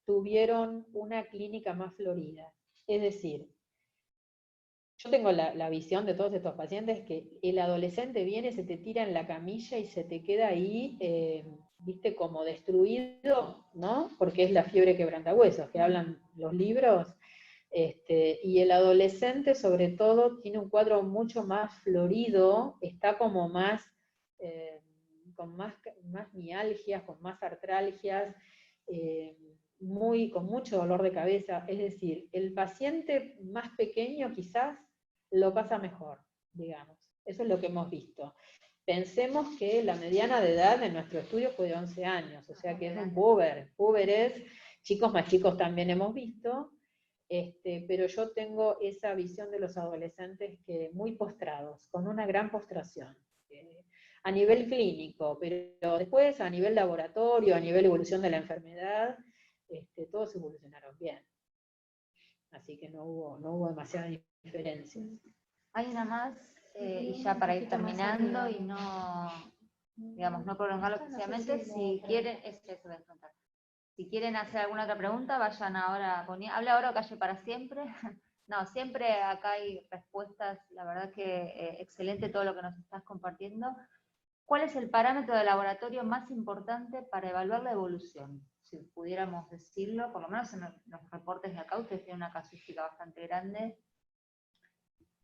Speaker 1: tuvieron una clínica más florida. Es decir, yo tengo la visión de todos estos pacientes que el adolescente viene, se te tira en la camilla y se te queda ahí, viste, como destruido, ¿no? Porque es la fiebre quebrantahuesos, que hablan los libros. Y el adolescente, sobre todo, tiene un cuadro mucho más florido, está como más, con más mialgias, con más artralgias, con mucho dolor de cabeza. Es decir, el paciente más pequeño quizás lo pasa mejor, digamos. Eso es lo que hemos visto. Pensemos que la mediana de edad en nuestro estudio fue de 11 años, o sea que es un puber. Puber es, chicos más chicos también hemos visto, pero yo tengo esa visión de los adolescentes que muy postrados, con una gran postración, a nivel clínico, pero después a nivel laboratorio, a nivel evolución de la enfermedad, todos evolucionaron bien. Así que no hubo demasiadas diferencias.
Speaker 2: Hay una más, y ya para ir terminando y no, digamos, no prolongarlo excesivamente, si quieren, si quieren hacer alguna otra pregunta, vayan ahora, habla ahora o calle para siempre. No, siempre acá hay respuestas, la verdad que excelente todo lo que nos estás compartiendo. ¿Cuál es el parámetro de laboratorio más importante para evaluar la evolución? Si pudiéramos decirlo, por lo menos en los reportes de acá, ustedes tienen una casuística bastante grande.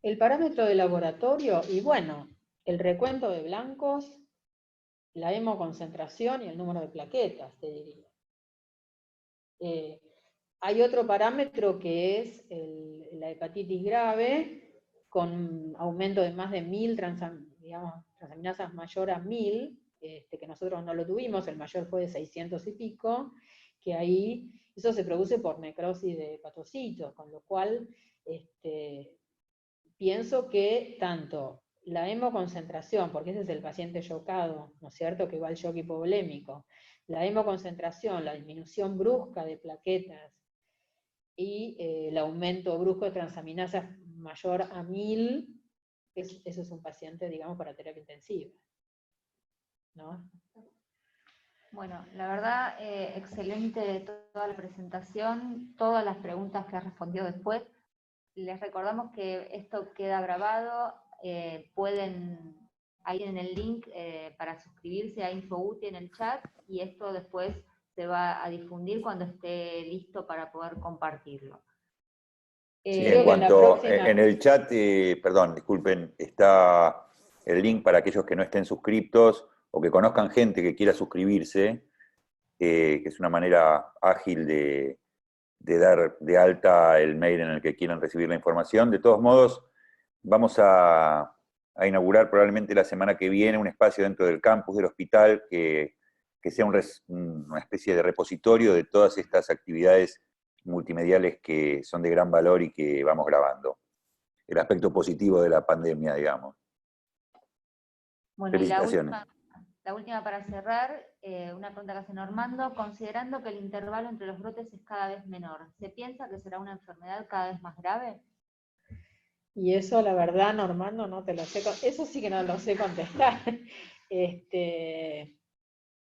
Speaker 1: El parámetro de laboratorio, y bueno, el recuento de blancos, la hemoconcentración y el número de plaquetas, te diría. Hay otro parámetro que es la hepatitis grave, con aumento de más de 1000 transaminasas mayor a 1000, que nosotros no lo tuvimos, el mayor fue de 600 y pico, que ahí eso se produce por necrosis de hepatocitos, con lo cual pienso que tanto la hemoconcentración, porque ese es el paciente chocado, ¿no es cierto?, que va al shock hipovolémico, la hemoconcentración, la disminución brusca de plaquetas y el aumento brusco de transaminasas mayor a 1000, eso es un paciente, digamos, para terapia intensiva, ¿no?
Speaker 2: Bueno, la verdad, excelente toda la presentación, todas las preguntas que has respondido después. Les recordamos que esto queda grabado, pueden ir en el link para suscribirse a InfoUti en el chat, y esto después se va a difundir cuando esté listo para poder compartirlo.
Speaker 3: Sí, en el chat, perdón, disculpen, está el link para aquellos que no estén suscriptos o que conozcan gente que quiera suscribirse, que es una manera ágil de dar de alta el mail en el que quieran recibir la información. De todos modos, vamos a inaugurar probablemente la semana que viene un espacio dentro del campus del hospital que sea una especie de repositorio de todas estas actividades multimediales que son de gran valor y que vamos grabando. El aspecto positivo de la pandemia, digamos.
Speaker 2: Bueno,
Speaker 3: felicitaciones.
Speaker 2: La última para cerrar, una pregunta que hace Normando. Considerando que el intervalo entre los brotes es cada vez menor, ¿se piensa que será una enfermedad cada vez más grave?
Speaker 1: Y eso, la verdad, Normando, no te lo sé, eso sí que no lo sé contestar. El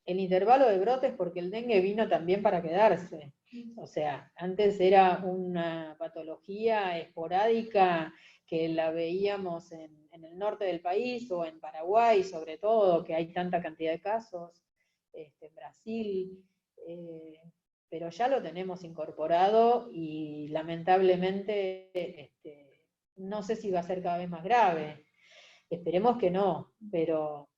Speaker 1: intervalo de brotes, porque el dengue vino también para quedarse. O sea, antes era una patología esporádica que la veíamos en el norte del país o en Paraguay, sobre todo, que hay tanta cantidad de casos, en Brasil, pero ya lo tenemos incorporado y lamentablemente no sé si va a ser cada vez más grave. Esperemos que no, pero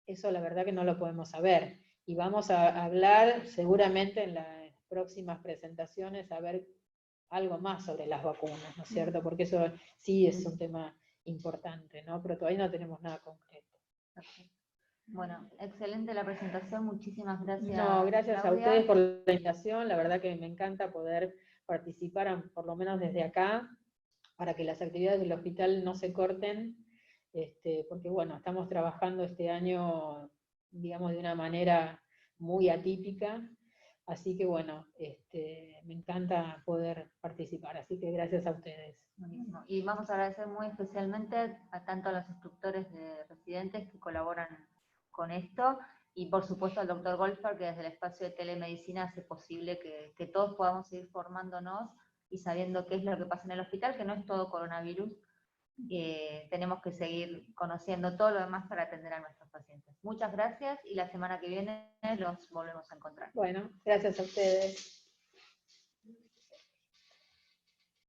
Speaker 1: eso la verdad que no lo podemos saber. Y vamos a hablar seguramente en las próximas presentaciones, a ver algo más sobre las vacunas, ¿no es cierto? Porque eso sí es un tema importante, ¿no? Pero todavía no tenemos nada concreto.
Speaker 2: Bueno, excelente la presentación, muchísimas gracias.
Speaker 1: No, gracias
Speaker 2: Claudia.
Speaker 1: a ustedes por la invitación, la verdad que me encanta poder participar, por lo menos desde acá, para que las actividades del hospital no se corten, porque bueno, estamos trabajando este año, digamos, de una manera muy atípica, así que bueno, me encanta poder participar, así que gracias a ustedes.
Speaker 2: Buenísimo. Y vamos a agradecer muy especialmente a tanto a los instructores de residentes que colaboran con esto, y por supuesto al doctor Goldfarb, que desde el espacio de telemedicina hace posible que todos podamos seguir formándonos y sabiendo qué es lo que pasa en el hospital, que no es todo coronavirus. Tenemos que seguir conociendo todo lo demás para atender a nuestros pacientes. Muchas gracias y la semana que viene los volvemos a encontrar.
Speaker 1: Bueno, gracias a ustedes.